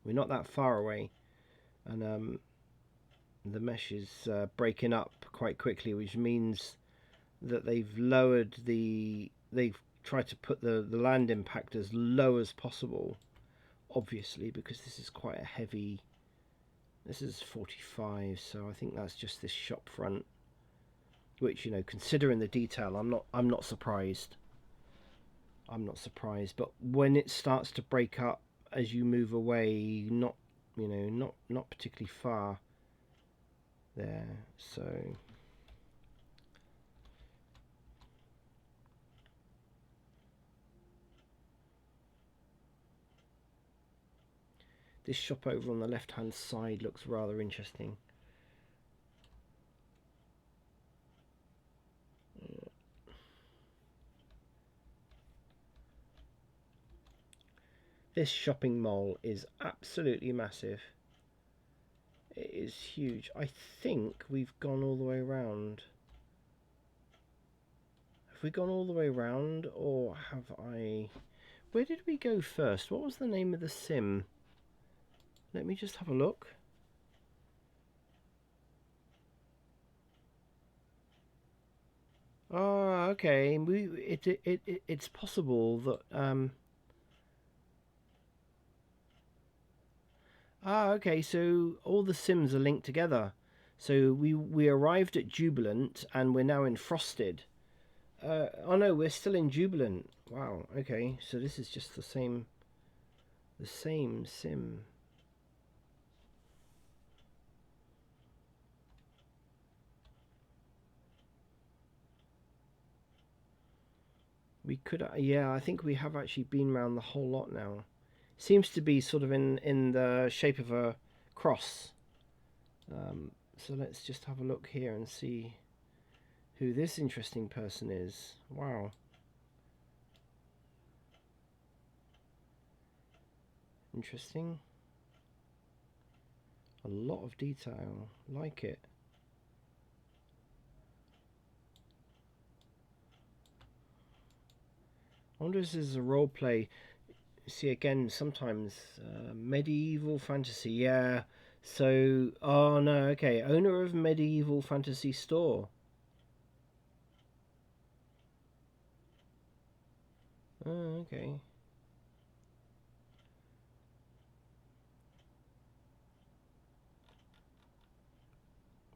We're not that far away, and the mesh is breaking up quite quickly, which means that they've tried to put the land impact as low as possible, obviously, because this is quite a heavy. This is 45, so I think that's just this shop front, which, you know, considering the detail, I'm not surprised. I'm not surprised. But when it starts to break up as you move away, not particularly far there, so this shop over on the left hand side looks rather interesting. This shopping mall is absolutely massive. It is huge. I think we've gone all the way around. Have we gone all the way around, or have I... Where did we go first? What was the name of the sim? Let me just have a look. Oh, okay. It's possible that okay. So all the sims are linked together. So we arrived at Jubilant and we're now in Frosted. Oh no, we're still in Jubilant. Wow. Okay. So this is just the same sim. We could, yeah, I think we have actually been around the whole lot now. Seems to be sort of in the shape of a cross. So let's just have a look here and see who this interesting person is. Wow. Interesting. A lot of detail. Like it. I wonder if this is a role play. See, again, sometimes medieval fantasy. Yeah. So, oh no, okay. Owner of medieval fantasy store. Oh, okay.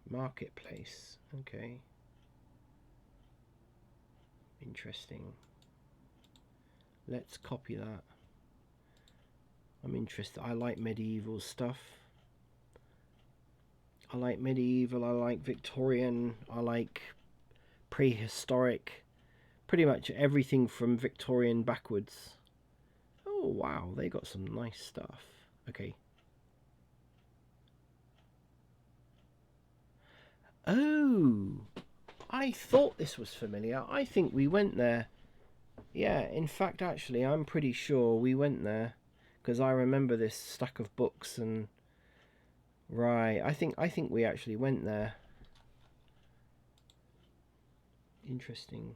Marketplace. Okay. Interesting. Let's copy that. I'm interested. I like medieval stuff. I like medieval, I like Victorian, I like prehistoric. Pretty much everything from Victorian backwards. Oh wow, they got some nice stuff. Okay. Oh, I thought this was familiar. I think we went there. Yeah, in fact, actually, I'm pretty sure we went there because I remember this stack of books and right. I think we actually went there. Interesting.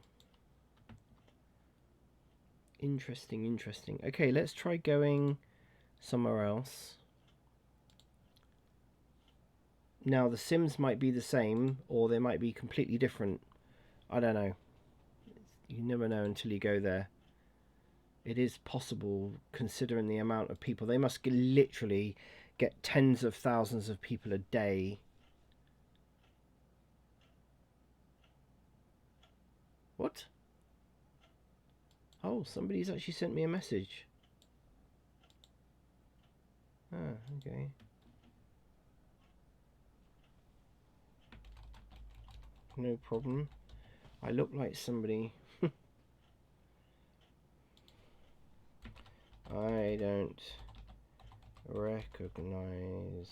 Interesting. Okay, let's try going somewhere else. Now, the Sims might be the same, or they might be completely different. I don't know. You never know until you go there. It is possible, considering the amount of people. They must literally get tens of thousands of people a day. What? Oh, somebody's actually sent me a message. Ah, okay. No problem. I look like somebody. I don't recognize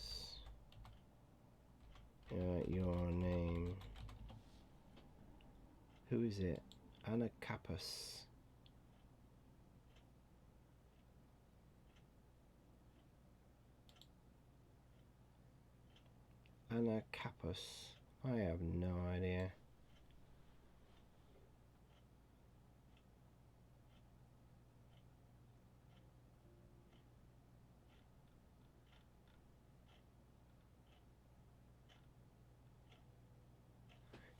your name. Who is it? Anna Kappas. Anna Kappas. I have no idea.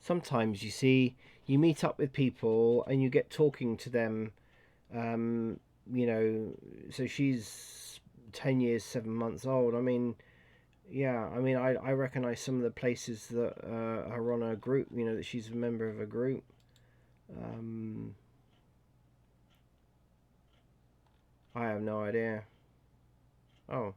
Sometimes you see, you meet up with people and you get talking to them. Um, you know, so she's 10 years, 7 months old. I mean, yeah, I mean, I recognize some of the places that are on her group, you know, that she's a member of a group. Um, I have no idea. Oh,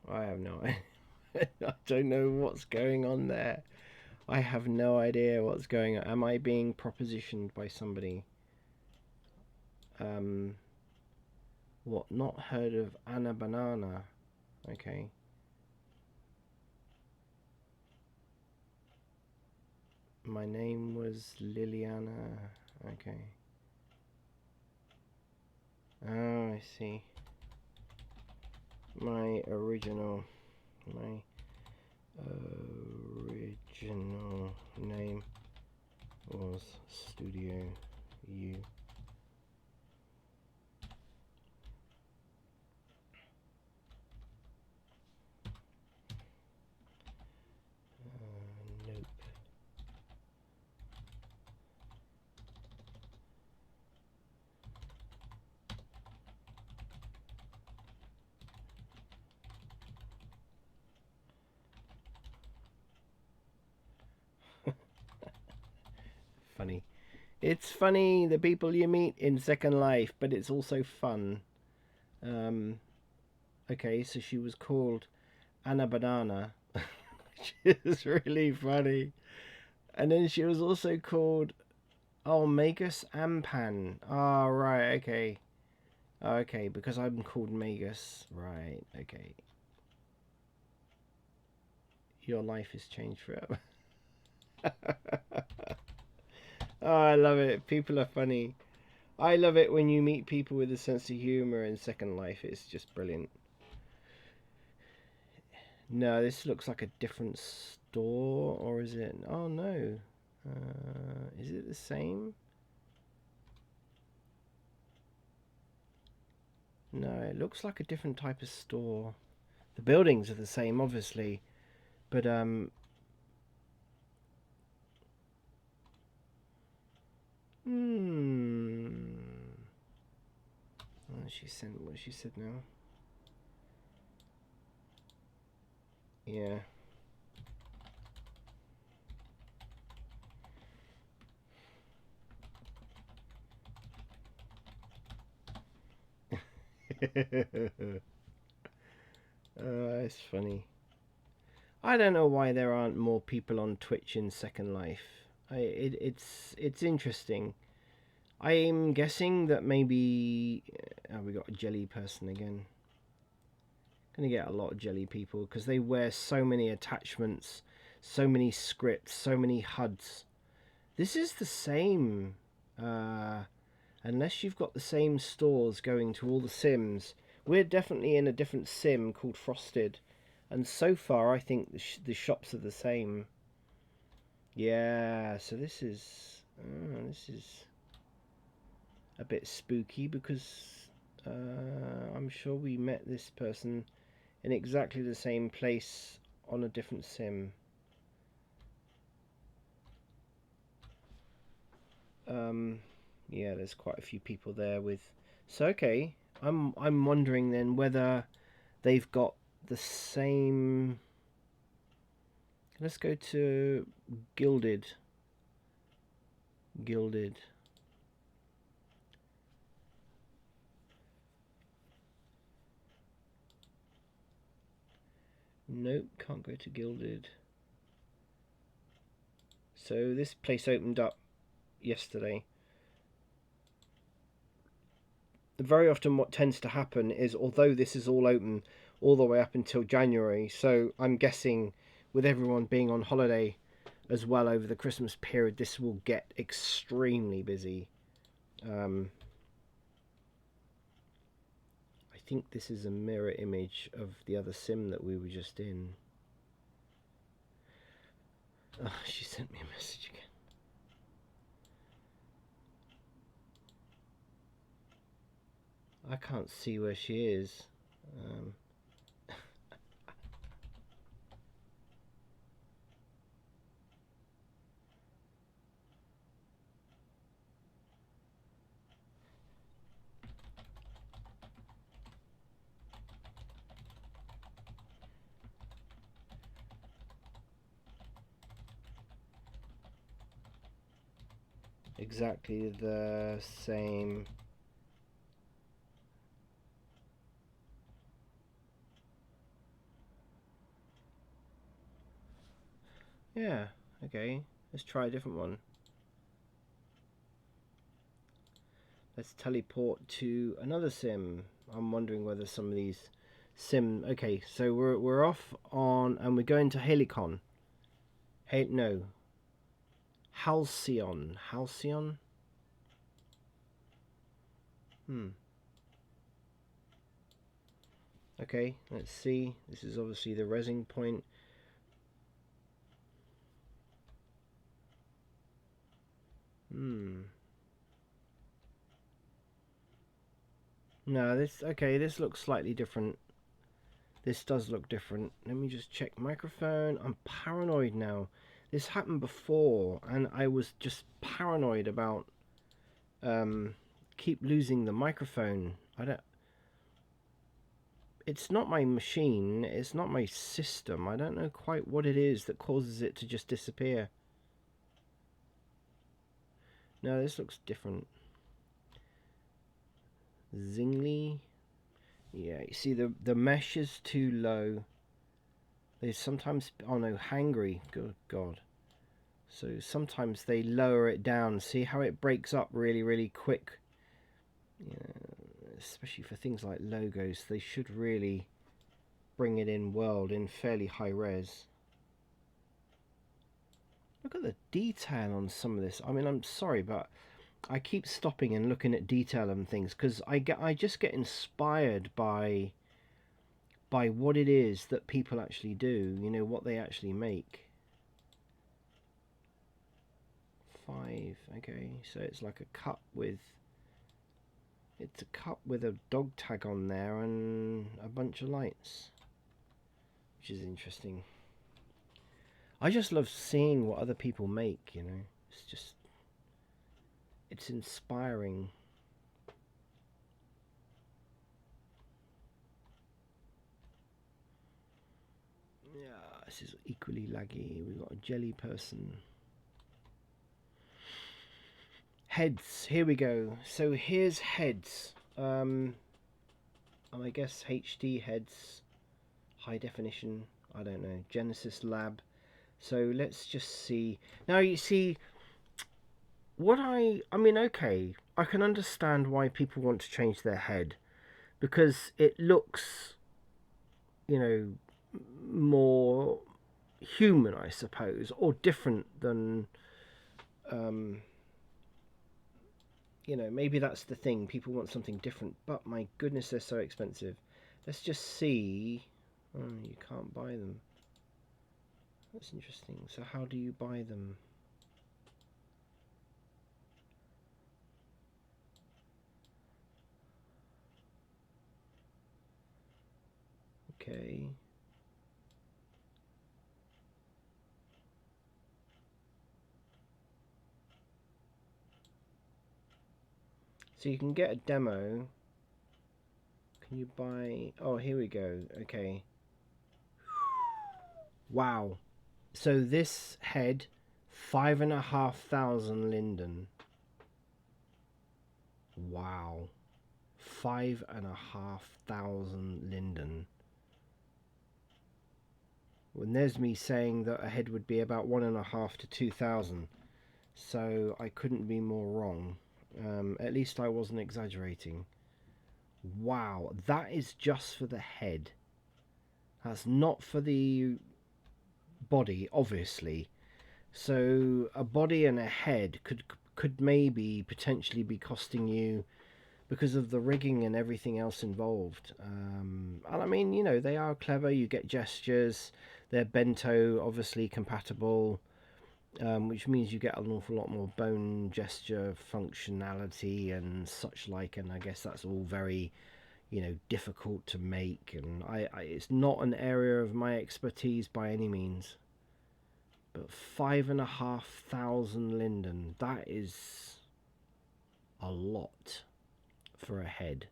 I have no idea. I don't know what's going on there. I have no idea what's going on. Am I being propositioned by somebody? Um, what? Not heard of Anna Banana? Okay. My name was Liliana. Okay. Oh, I see. My original, my original name was Studio U. Nope. Funny. It's funny the people you meet in Second Life, but it's also fun. Um, okay, so she was called Anna Banana, which is really funny. And then she was also called Magus Ampan. Oh, right, okay. Okay, because I'm called Magus. Right, okay. Your life has changed forever. Oh, I love it. People are funny. I love it when you meet people with a sense of humor in Second Life. It's just brilliant. No, this looks like a different store, or is it? Oh no. Is it the same? No, it looks like a different type of store. The buildings are the same, obviously, but hmm. Oh, she sent what she said now. Yeah. It's funny. I don't know why there aren't more people on Twitch in Second Life. It's interesting. I'm guessing that maybe we got a jelly person again. Gonna get a lot of jelly people because they wear so many attachments, so many scripts, so many HUDs. This is the same, uh, unless you've got the same stores going to all the Sims. We're definitely in a different Sim called Frosted, and so far I think the shops are the same. Yeah, so this is a bit spooky because I'm sure we met this person in exactly the same place on a different sim. Um, yeah, there's quite a few people there with. So okay, I'm wondering then whether they've got the same let's go to Gilded. Gilded. Nope, can't go to Gilded. So this place opened up yesterday. Very often what tends to happen is, although this is all open all the way up until January, so I'm guessing with everyone being on holiday as well over the Christmas period, this will get extremely busy. I think this is a mirror image of the other sim that we were just in. Oh, she sent me a message again. I can't see where she is. Exactly the same. Yeah, okay. Let's try a different one. Let's teleport to another sim. I'm wondering whether some of these sim. Okay, so we're off on, and we're going to Helicon. Hey, no. Halcyon. Halcyon. Okay, let's see. This is obviously the resing point. No, this looks slightly different. This does look different. Let me just check microphone. I'm paranoid now. This happened before, and I was just paranoid about keep losing the microphone. I don't. It's not my machine. It's not my system. I don't know quite what it is that causes it to just disappear. No, this looks different. Zingli. Yeah, you see the mesh is too low. They sometimes, oh no, hangry. Good God. So sometimes they lower it down. See how it breaks up really, really quick. Yeah, especially for things like logos, they should really bring it in world in fairly high res. Look at the detail on some of this. I mean, I'm sorry, but I keep stopping and looking at detail and things because I just get inspired by what it is that people actually do. You know what they actually make. 5. Okay, so it's like a cup with. It's a cup with a dog tag on there and a bunch of lights, which is interesting. I just love seeing what other people make, you know. It's inspiring. Yeah, this is equally laggy. We've got a jelly person. Heads, here we go. So here's heads. And I guess HD heads, high definition, I don't know, Genesis Lab. So let's just see. Now you see, I mean, okay, I can understand why people want to change their head because it looks, you know, more human, I suppose, or different than, you know, maybe that's the thing. People want something different, but my goodness, they're so expensive. Let's just see. Oh, you can't buy them. That's interesting. So how do you buy them? Okay. So you can get a demo. Can you buy... Oh, here we go. Okay. Wow. So this head, 5,500 linden. Wow. 5,500 linden. When there's me saying that a head would be about 1.5 to 2,000. So I couldn't be more wrong. At least I wasn't exaggerating. Wow, that is just for the head. That's not for the body, obviously. So a body and a head could maybe potentially be costing you, because of the rigging and everything else involved. And I mean, you know, they are clever. You get gestures. They're bento obviously compatible, which means you get an awful lot more bone gesture functionality and such like. And I guess that's all very, you know, difficult to make. And it's not an area of my expertise by any means. But 5,500 linden, that is a lot for a head.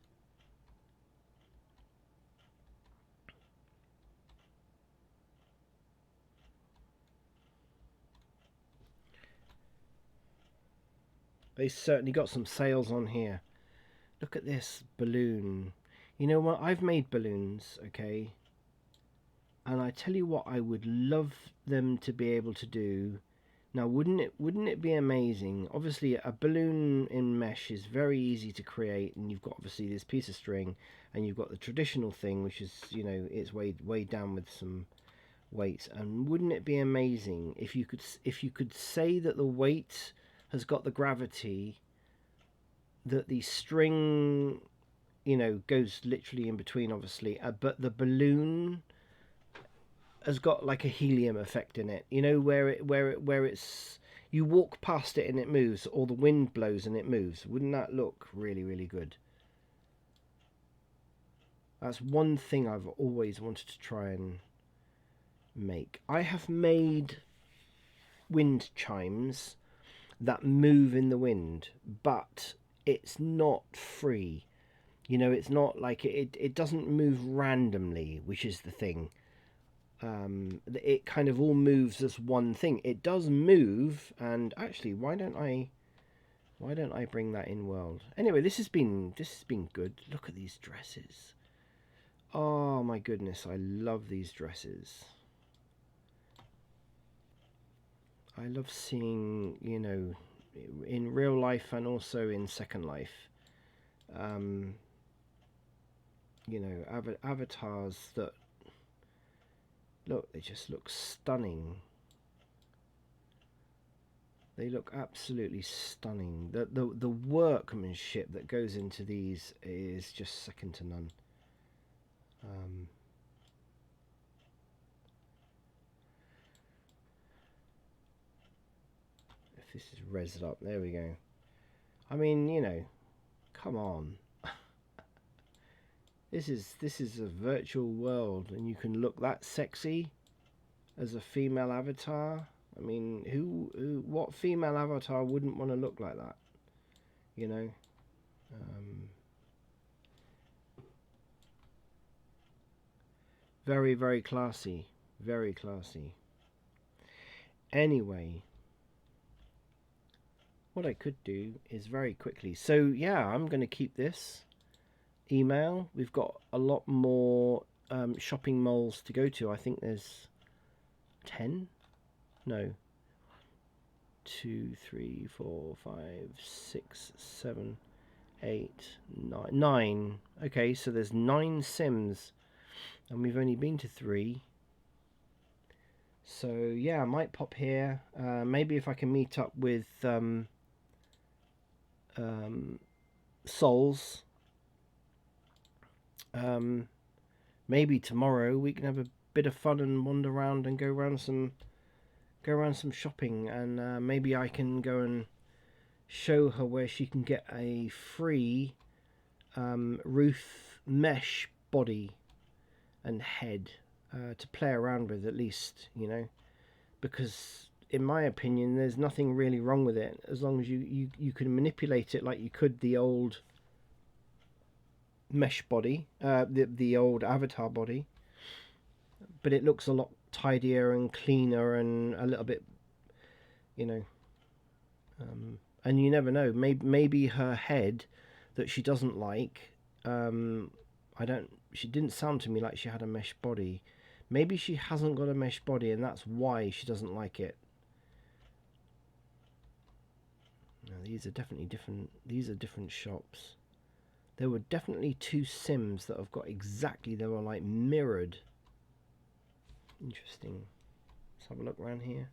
They certainly got some sales on here. Look at this balloon. You know what? I've made balloons, okay? And I tell you what, I would love them to be able to do. Now, wouldn't it be amazing? Obviously, a balloon in mesh is very easy to create, and you've got obviously this piece of string, and you've got the traditional thing, which is, you know, it's weighed down with some weights. And wouldn't it be amazing if you could say that the weight has got the gravity that the string, you know, goes literally in between, obviously, but the balloon has got like a helium effect in it, you know, where it's, you walk past it and it moves, or the wind blows and it moves. Wouldn't that look really, really good? That's one thing I've always wanted to try and make. I have made wind chimes that move in the wind, but it's not free. You know, it's not like it doesn't move randomly, which is the thing. It kind of all moves as one thing. It does move, and actually, why don't I bring that in world? Anyway, this has been good. Look at these dresses. Oh my goodness, I love these dresses. I love seeing, you know, in real life and also in Second Life, you know, avatars that look, they just look stunning. They look absolutely stunning. The workmanship that goes into these is just second to none. If this is rezzed up, there we go. I mean, you know, come on. This is a virtual world, and you can look that sexy as a female avatar. I mean, what female avatar wouldn't want to look like that? You know. Very, very classy. Very classy. Anyway, what I could do is very quickly. So yeah, I'm going to keep this email. We've got a lot more shopping malls to go to. I think there's 10. No. 2, 3, 4, 5, 6, 7, 8, 9. 9. Okay, so there's 9 Sims, and we've only been to 3. So yeah, I might pop here. Maybe if I can meet up with Souls. Maybe tomorrow we can have a bit of fun and wander around and go around some shopping, and maybe I can go and show her where she can get a free Ruth mesh body and head to play around with, at least, you know, because in my opinion there's nothing really wrong with it as long as you can manipulate it like you could the old mesh body, the old avatar body, but it looks a lot tidier and cleaner and a little bit, you know. And you never know. Maybe her head that she doesn't like. I don't. She didn't sound to me like she had a mesh body. Maybe she hasn't got a mesh body, and that's why she doesn't like it. Now, these are definitely different. These are different shops. There were definitely two Sims that have got exactly. They were like mirrored. Interesting. Let's have a look around here.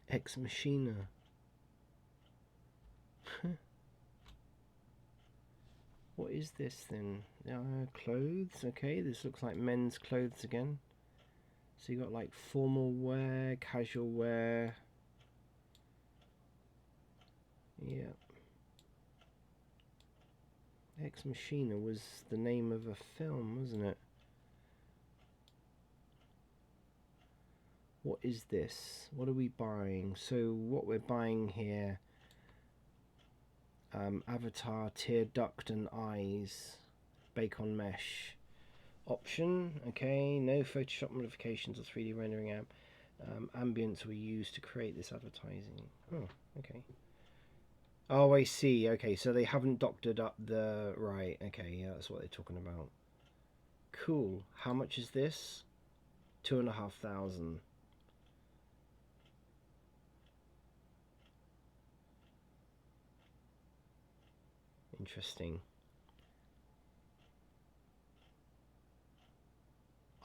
Ex Machina. What is this then? Clothes. Okay, this looks like men's clothes again. So you got like formal wear, casual wear. Yeah. Ex Machina was the name of a film, wasn't it? What is this? What are we buying? So what we're buying here, avatar, tear duct and eyes, bacon mesh. Option, okay, no Photoshop modifications or 3D rendering app. Ambience were used to create this advertising. Oh, okay. Oh, I see. Okay, so they haven't doctored up the... Right, okay, yeah, that's what they're talking about. Cool. How much is this? 2,500. Interesting.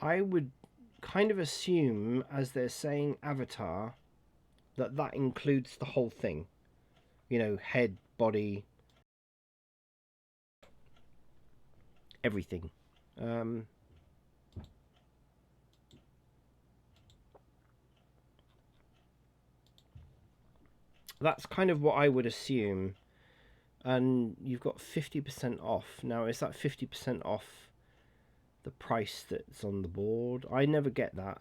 I would kind of assume, as they're saying avatar, that that includes the whole thing. You know, head, body, everything. That's kind of what I would assume. And you've got 50% off. Now, is that 50% off the price that's on the board? I never get that.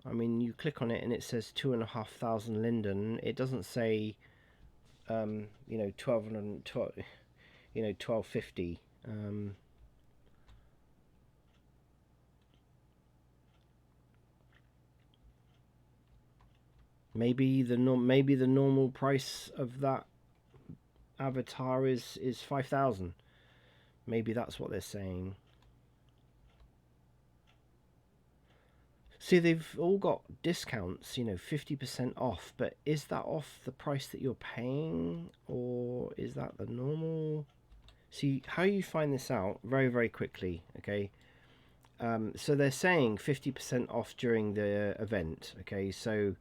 I mean, you click on it and it says 2,500 linden. It doesn't say, you know, 1,212, you know, 1,250. Maybe the normal price of that avatar is 5,000. Maybe that's what they're saying. See, they've all got discounts, you know, 50% off, but is that off the price that you're paying, or is that the normal? See, how you find this out very, very quickly, okay? So they're saying 50% off during the event, okay? So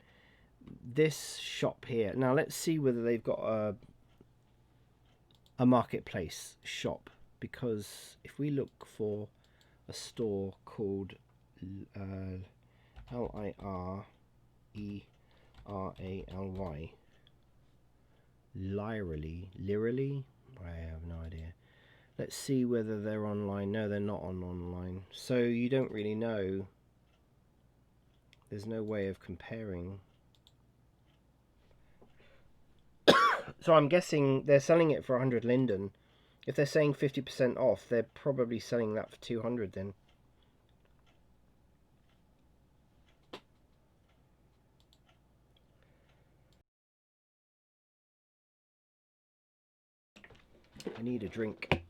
this shop here, now let's see whether they've got a marketplace shop, because if we look for a store called Lirally, Lirally, I have no idea. Let's see whether they're online. No, they're not online, so you don't really know. There's no way of comparing. So I'm guessing they're selling it for 100 linden. If they're saying 50% off, they're probably selling that for 200 then. I need a drink.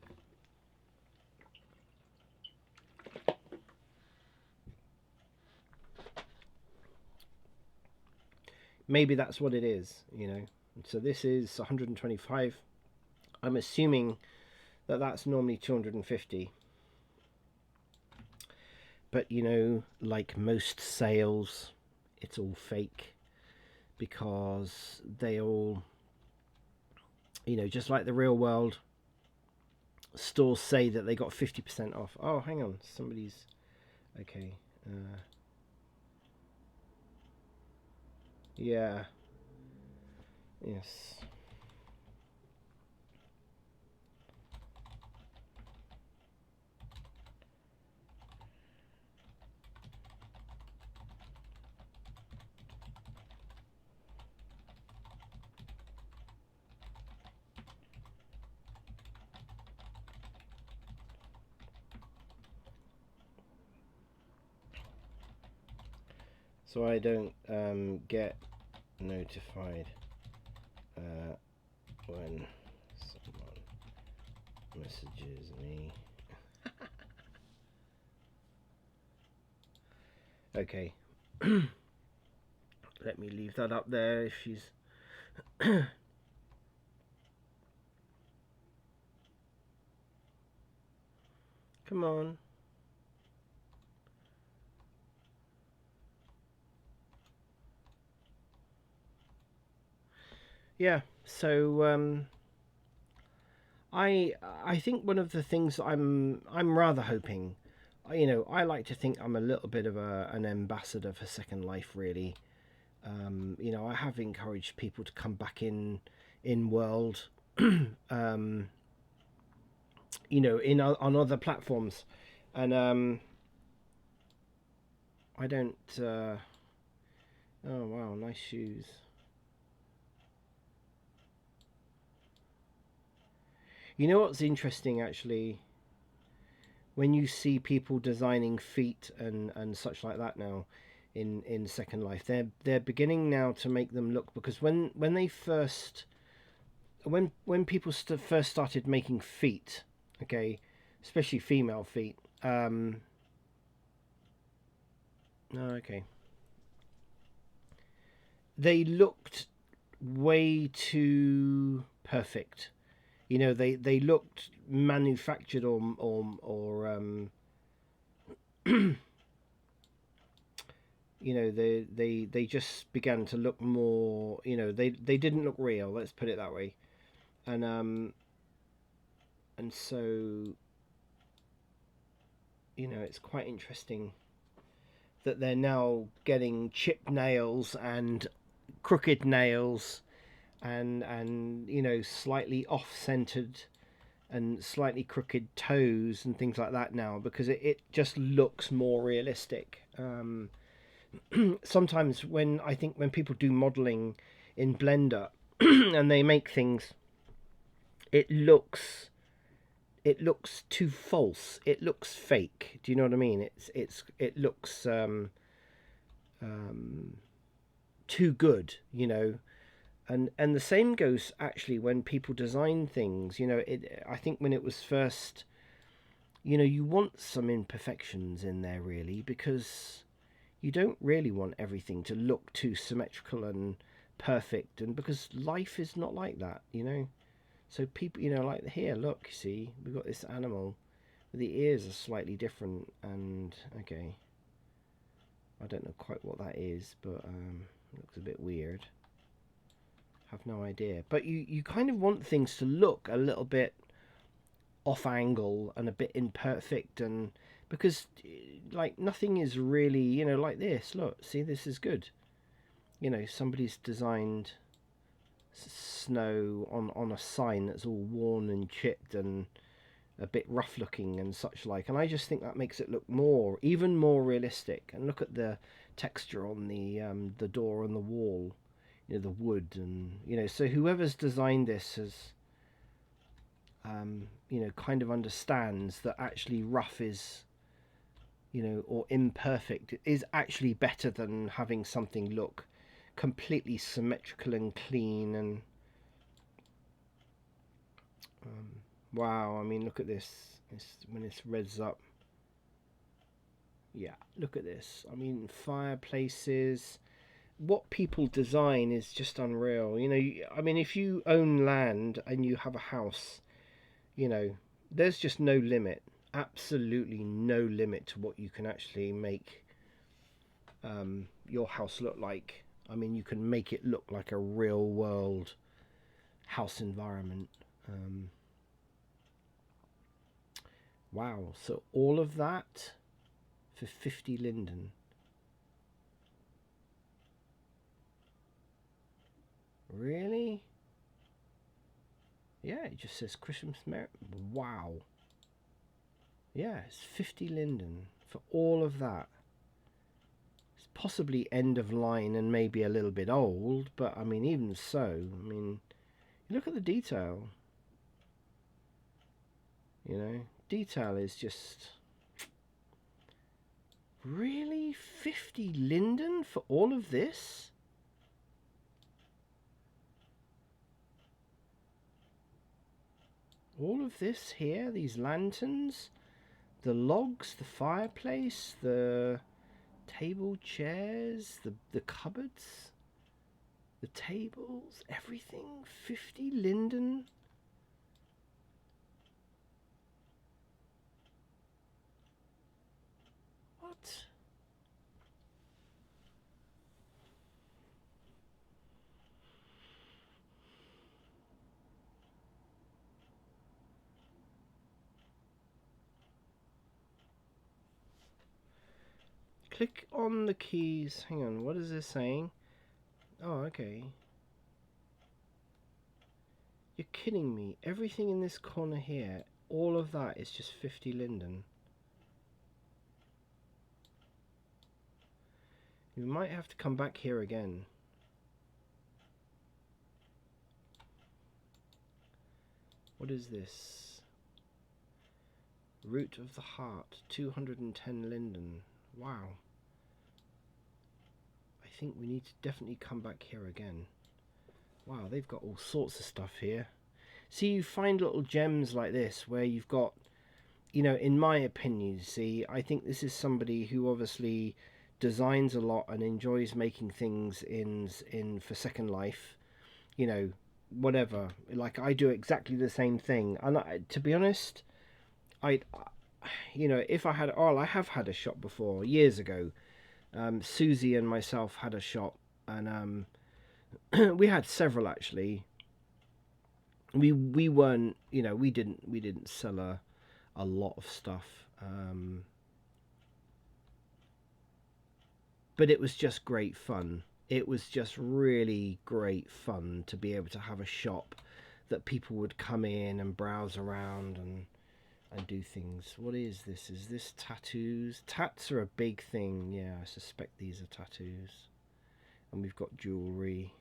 Maybe that's what it is, you know. So this is 125. I'm assuming that that's normally 250. But, you know, like most sales, it's all fake, because they all, you know, just like the real world, stores say that they got 50% off. Oh, hang on, somebody's... Okay. Yeah. Yes. so I don't get notified when someone messages me. Okay. Let me leave that up there if she's come on. Yeah, so I think one of the things I'm rather hoping, I like to think I'm a little bit of an ambassador for Second Life, really. I have encouraged people to come back in world, um, in on other platforms, and I don't. Oh wow, nice shoes. You know what's interesting actually? When you see people designing feet and such like that now in Second Life, they're beginning now to make them look, because when they first when people first started making feet, okay, especially female feet. No, okay, they looked way too perfect. They looked manufactured or they just began to look more. They didn't look real. Let's put it that way. And so it's quite interesting that they're now getting chipped nails and crooked nails and slightly off-centered and slightly crooked toes and things like that now, because it just looks more realistic. Sometimes when people do modeling in Blender and they make things, it looks it looks too false. It looks fake. Do you know what I mean? It looks too good. And the same goes actually when people design things. I think when it was first, you want some imperfections in there really, because you don't really want everything to look too symmetrical and perfect, and because life is not like that. So people, like here, look, you see, we've got this animal. The ears are slightly different, and okay, I don't know quite what that is, but it looks a bit weird. Have no idea. But you kind of want things to look a little bit off angle and a bit imperfect, and because like nothing is really, like this. Look, see, this is good. Somebody's designed snow on a sign that's all worn and chipped and a bit rough looking and such like, and I just think that makes it look even more realistic. And look at the texture on the door and the wall, the wood, and so whoever's designed this has kind of understands that actually rough is, or imperfect is actually better than having something look completely symmetrical and clean. And wow, I mean, look at this. When this reds up, yeah, look at this. I mean, fireplaces, what people design is just unreal. I mean, if you own land and you have a house, there's just no limit, absolutely no limit to what you can actually make your house look like. I mean, you can make it look like a real world house environment. Wow, so all of that for 50 linden. Really? Yeah, it just says Christmas merit. Wow. Yeah, it's 50 linden for all of that. It's possibly end of line and maybe a little bit old, but I mean, even so, I mean, you look at the detail. Detail is just Really? 50 linden for all of this? All of this here, these lanterns, the logs, the fireplace, the table, chairs, the cupboards, the tables, everything. 50 linden. What? Click on the keys. Hang on, what is this saying? Oh, okay. You're kidding me. Everything in this corner here, all of that is just 50 linden. We might have to come back here again. What is this? Root of the heart, 210 linden. Wow. I think we need to definitely come back here again. Wow, they've got all sorts of stuff here. See, you find little gems like this where you've got, you know, in my opinion, see, I think this is somebody who obviously designs a lot and enjoys making things in for Second Life, you know, whatever. Like, I do exactly the same thing. And to be honest, I you know, if I had, oh, I have had a shop before years ago. Susie and myself had a shop, and we had several actually. We weren't, you know, we didn't sell a lot of stuff, but it was just great fun. It was just really great fun to be able to have a shop that people would come in and browse around and do things. What is this? Is this tattoos? Tats are a big thing. Yeah, I suspect these are tattoos. And we've got jewelry,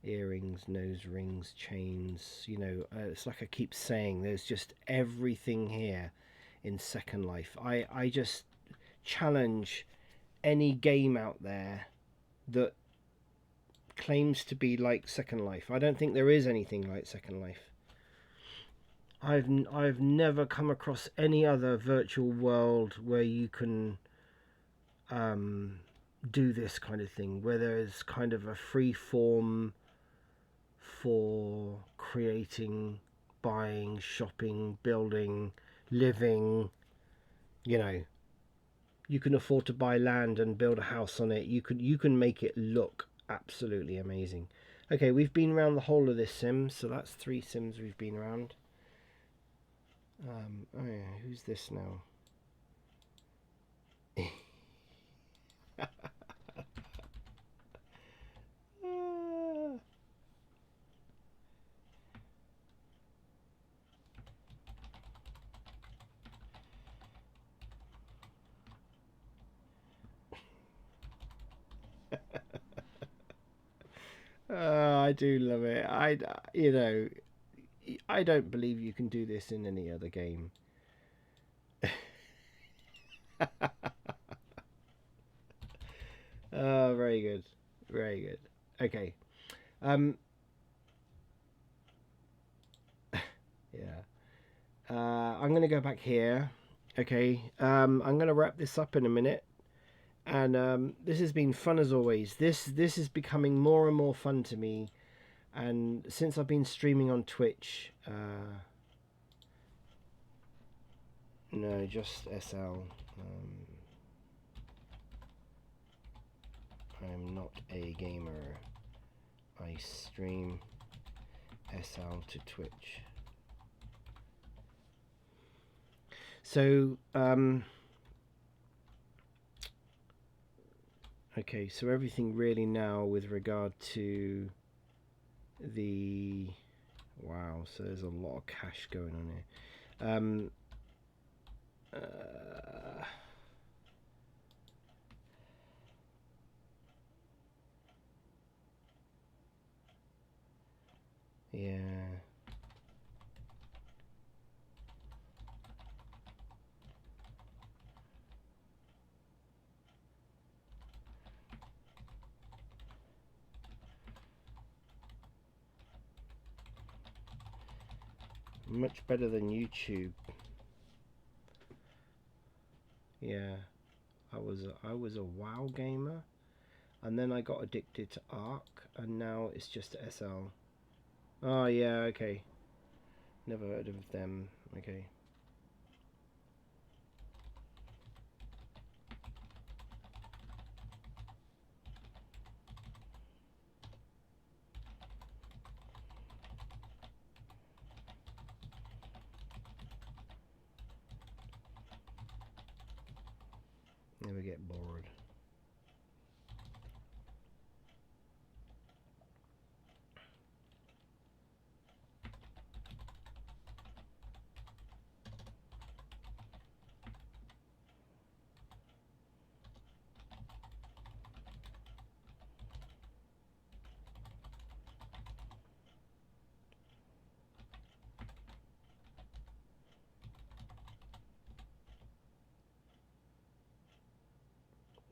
earrings, nose rings, chains. You know, it's like I keep saying, there's just everything here in Second Life. I just challenge any game out there that claims to be like Second Life. I don't think there is anything like Second Life. I've never come across any other virtual world where you can do this kind of thing, where there's kind of a free form for creating, buying, shopping, building, living. You know, you can afford to buy land and build a house on it. You can make it look absolutely amazing. Okay, we've been around the whole of this sim, so that's 3 sims we've been around. Oh yeah, who's this now? I do love it. You know, I don't believe you can do this in any other game. Oh, very good, very good. Okay, yeah. I'm gonna go back here. Okay, I'm gonna wrap this up in a minute, and this has been fun as always. This is becoming more and more fun to me, and since I've been streaming on Twitch, no, just SL. I'm not a gamer. I stream SL to Twitch. So, okay, so everything really now with regard to the, wow, so there's a lot of cash going on here. Yeah. Much better than YouTube. Yeah, I was a WoW gamer, and then I got addicted to Ark, and now it's just SL. Oh yeah, okay. Never heard of them. Okay. Never get bored.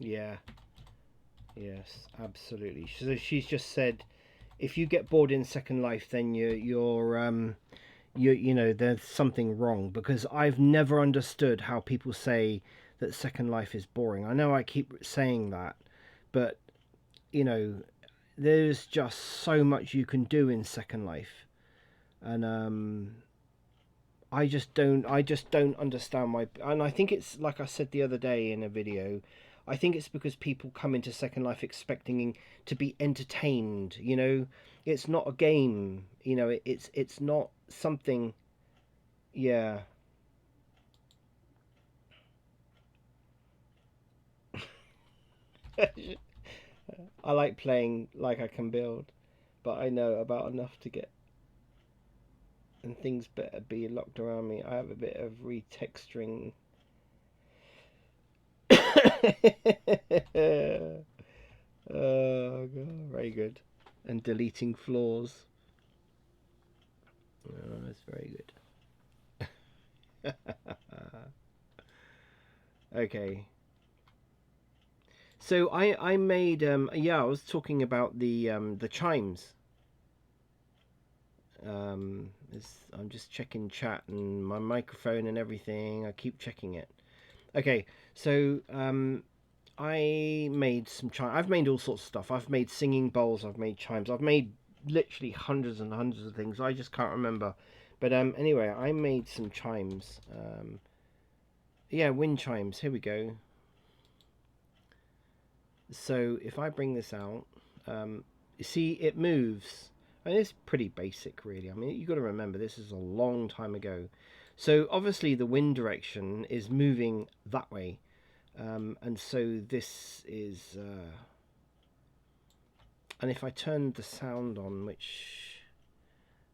Yeah. Yes, absolutely. So she's just said, if you get bored in Second Life, then you know there's something wrong, because I've never understood how people say that Second Life is boring. I know I keep saying that, but you know there's just so much you can do in Second Life, and I just don't understand why. And I think it's like I said the other day in a video. I think it's because people come into Second Life expecting to be entertained. You know, it's not a game. You know, it's not something. Yeah, I like playing like I can build, but I know about enough to get, and things better be locked around me. I have a bit of retexturing. Oh god, very good. And deleting floors. Oh, that's very good. Okay. So I made yeah, I was talking about the chimes. I'm just checking chat and my microphone and everything. I keep checking it. Okay, so I made some chimes. I've made all sorts of stuff. I've made singing bowls. I've made chimes. I've made literally hundreds and hundreds of things. I just can't remember. But anyway, I made some chimes. Yeah, wind chimes. Here we go. So if I bring this out, you see it moves. I mean, it's pretty basic, really. I mean, you got to remember this is a long time ago. So obviously the wind direction is moving that way, and so this is. And if I turn the sound on, which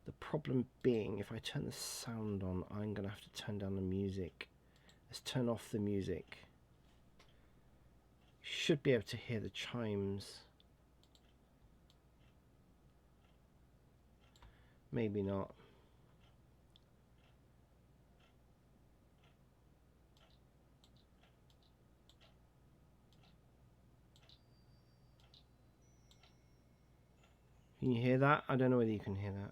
the problem being, if I turn the sound on, I'm gonna have to turn down the music. Let's turn off the music. Should be able to hear the chimes. Maybe not. Can you hear that? I don't know whether you can hear that.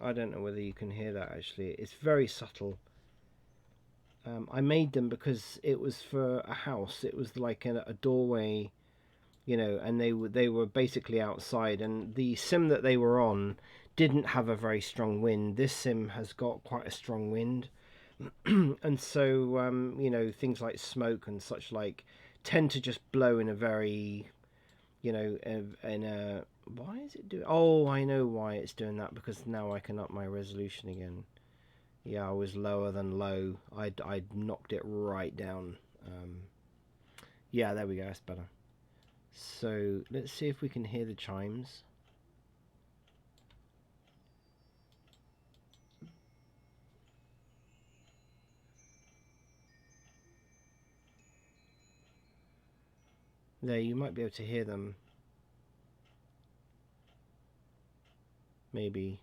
I don't know whether you can hear that actually. It's very subtle. I made them because it was for a house. It was like a doorway, you know, and they were basically outside. And the sim that they were on didn't have a very strong wind. This sim has got quite a strong wind, and so you know, things like smoke and such like tend to just blow in a very, you know, in a. Why is it doing? Oh, I know why it's doing that, because now I can up my resolution again. Yeah, I was lower than low. I'd knocked it right down. Yeah, there we go. That's better. So let's see if we can hear the chimes. There, you might be able to hear them. Maybe.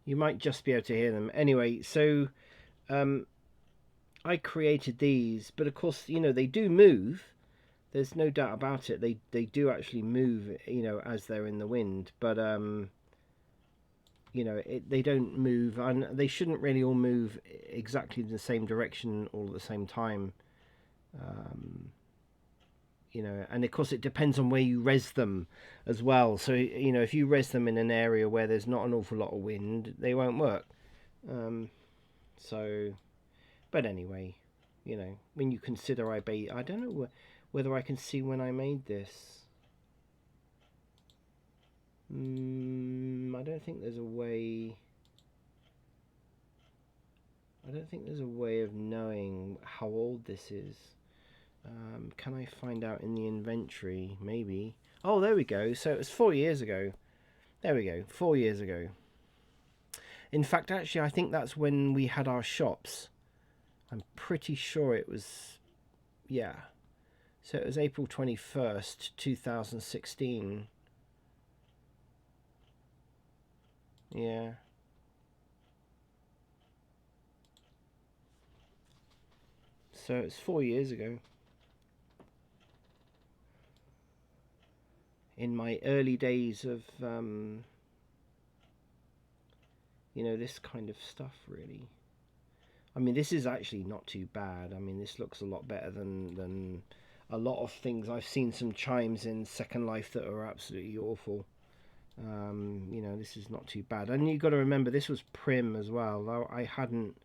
You might just be able to hear them. Anyway, so um, I created these, but of course, they do move. There's no doubt about it. They do actually move, as they're in the wind. But they don't move, and they shouldn't really all move exactly in the same direction all at the same time. Um, and of course it depends on where you res them as well. So if you res them in an area where there's not an awful lot of wind, they won't work. Um, so, but anyway, when you consider I don't know whether I can see when I made this. I don't think there's a way. I don't think there's a way of knowing how old this is. Can I find out in the inventory? Maybe. Oh, there we go. So it was 4 years ago. There we go. 4 years ago. In fact, actually, I think that's when we had our shops. I'm pretty sure it was. Yeah. So it was April 21st, 2016. Yeah. So it's 4 years ago. In my early days of, this kind of stuff, really. I mean, this is actually not too bad. I mean, this looks a lot better than a lot of things. I've seen some chimes in Second Life that are absolutely awful. This is not too bad. And you've got to remember, this was Prim as well. I hadn't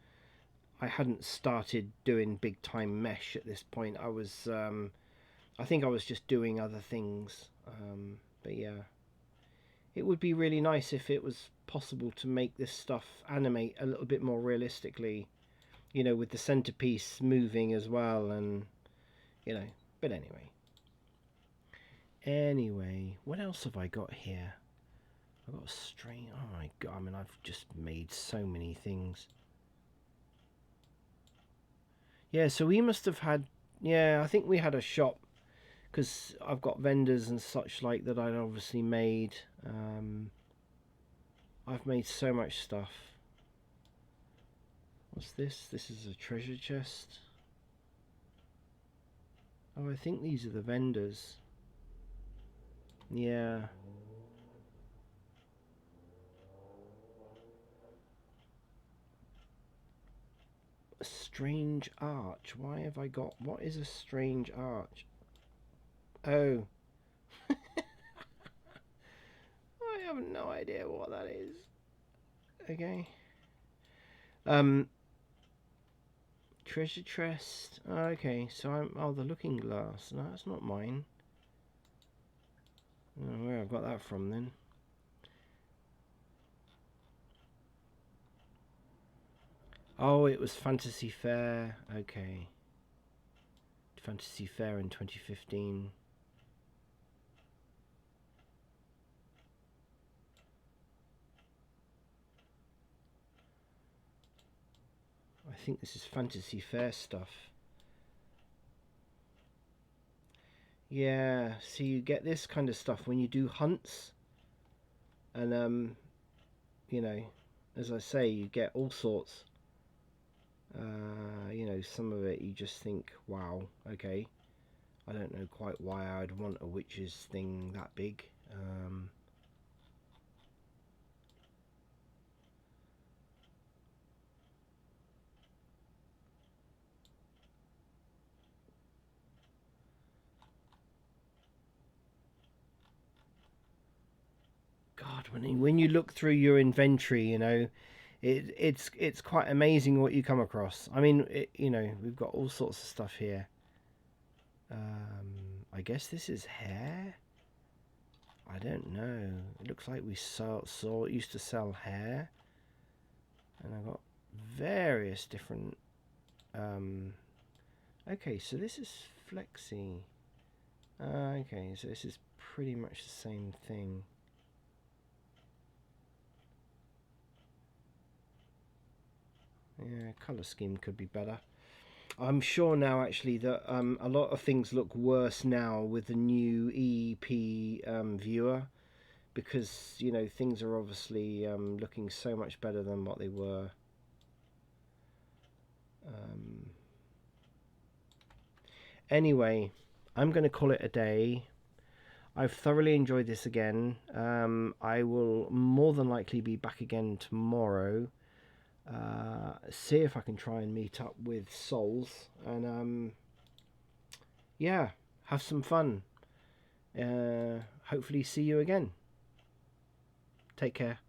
started doing big time mesh at this point. I think I was just doing other things. But yeah, it would be really nice if it was possible to make this stuff animate a little bit more realistically, with the centerpiece moving as well, and but anyway, what else have I got here? I've got a string. Oh my god, I mean, I've just made so many things. Yeah, so we must have had, I think we had a shop, because I've got vendors and such like that I'd obviously made. I've made so much stuff. What's this? This is a treasure chest. Oh, I think these are the vendors. Yeah. A strange arch. Why have I got... What is a strange arch? Oh. I have no idea what that is. Okay. Treasure chest. Oh, okay, so I'm... Oh, the looking glass. No, that's not mine. I don't know where I've got that from then. Oh, it was Fantasy Fair. Okay. Fantasy Fair in 2015. I think this is Fantasy Fair stuff. Yeah, so you get this kind of stuff when you do hunts. And, as I say, you get all sorts. Some of it you just think, wow, okay. I don't know quite why I'd want a witch's thing that big. God, when you look through your inventory, it's quite amazing what you come across. I mean, we've got all sorts of stuff here. I guess this is hair. I don't know. It looks like we used to sell hair, and I got various different. Okay, so this is Flexi. Okay, so this is pretty much the same thing. Yeah, color scheme could be better. I'm sure now actually that a lot of things look worse now with the new EEP viewer, because things are obviously looking so much better than what they were. Anyway, I'm going to call it a day. I've thoroughly enjoyed this again. I will more than likely be back again tomorrow. See if I can try and meet up with Souls and yeah, have some fun. Hopefully see you again. Take care.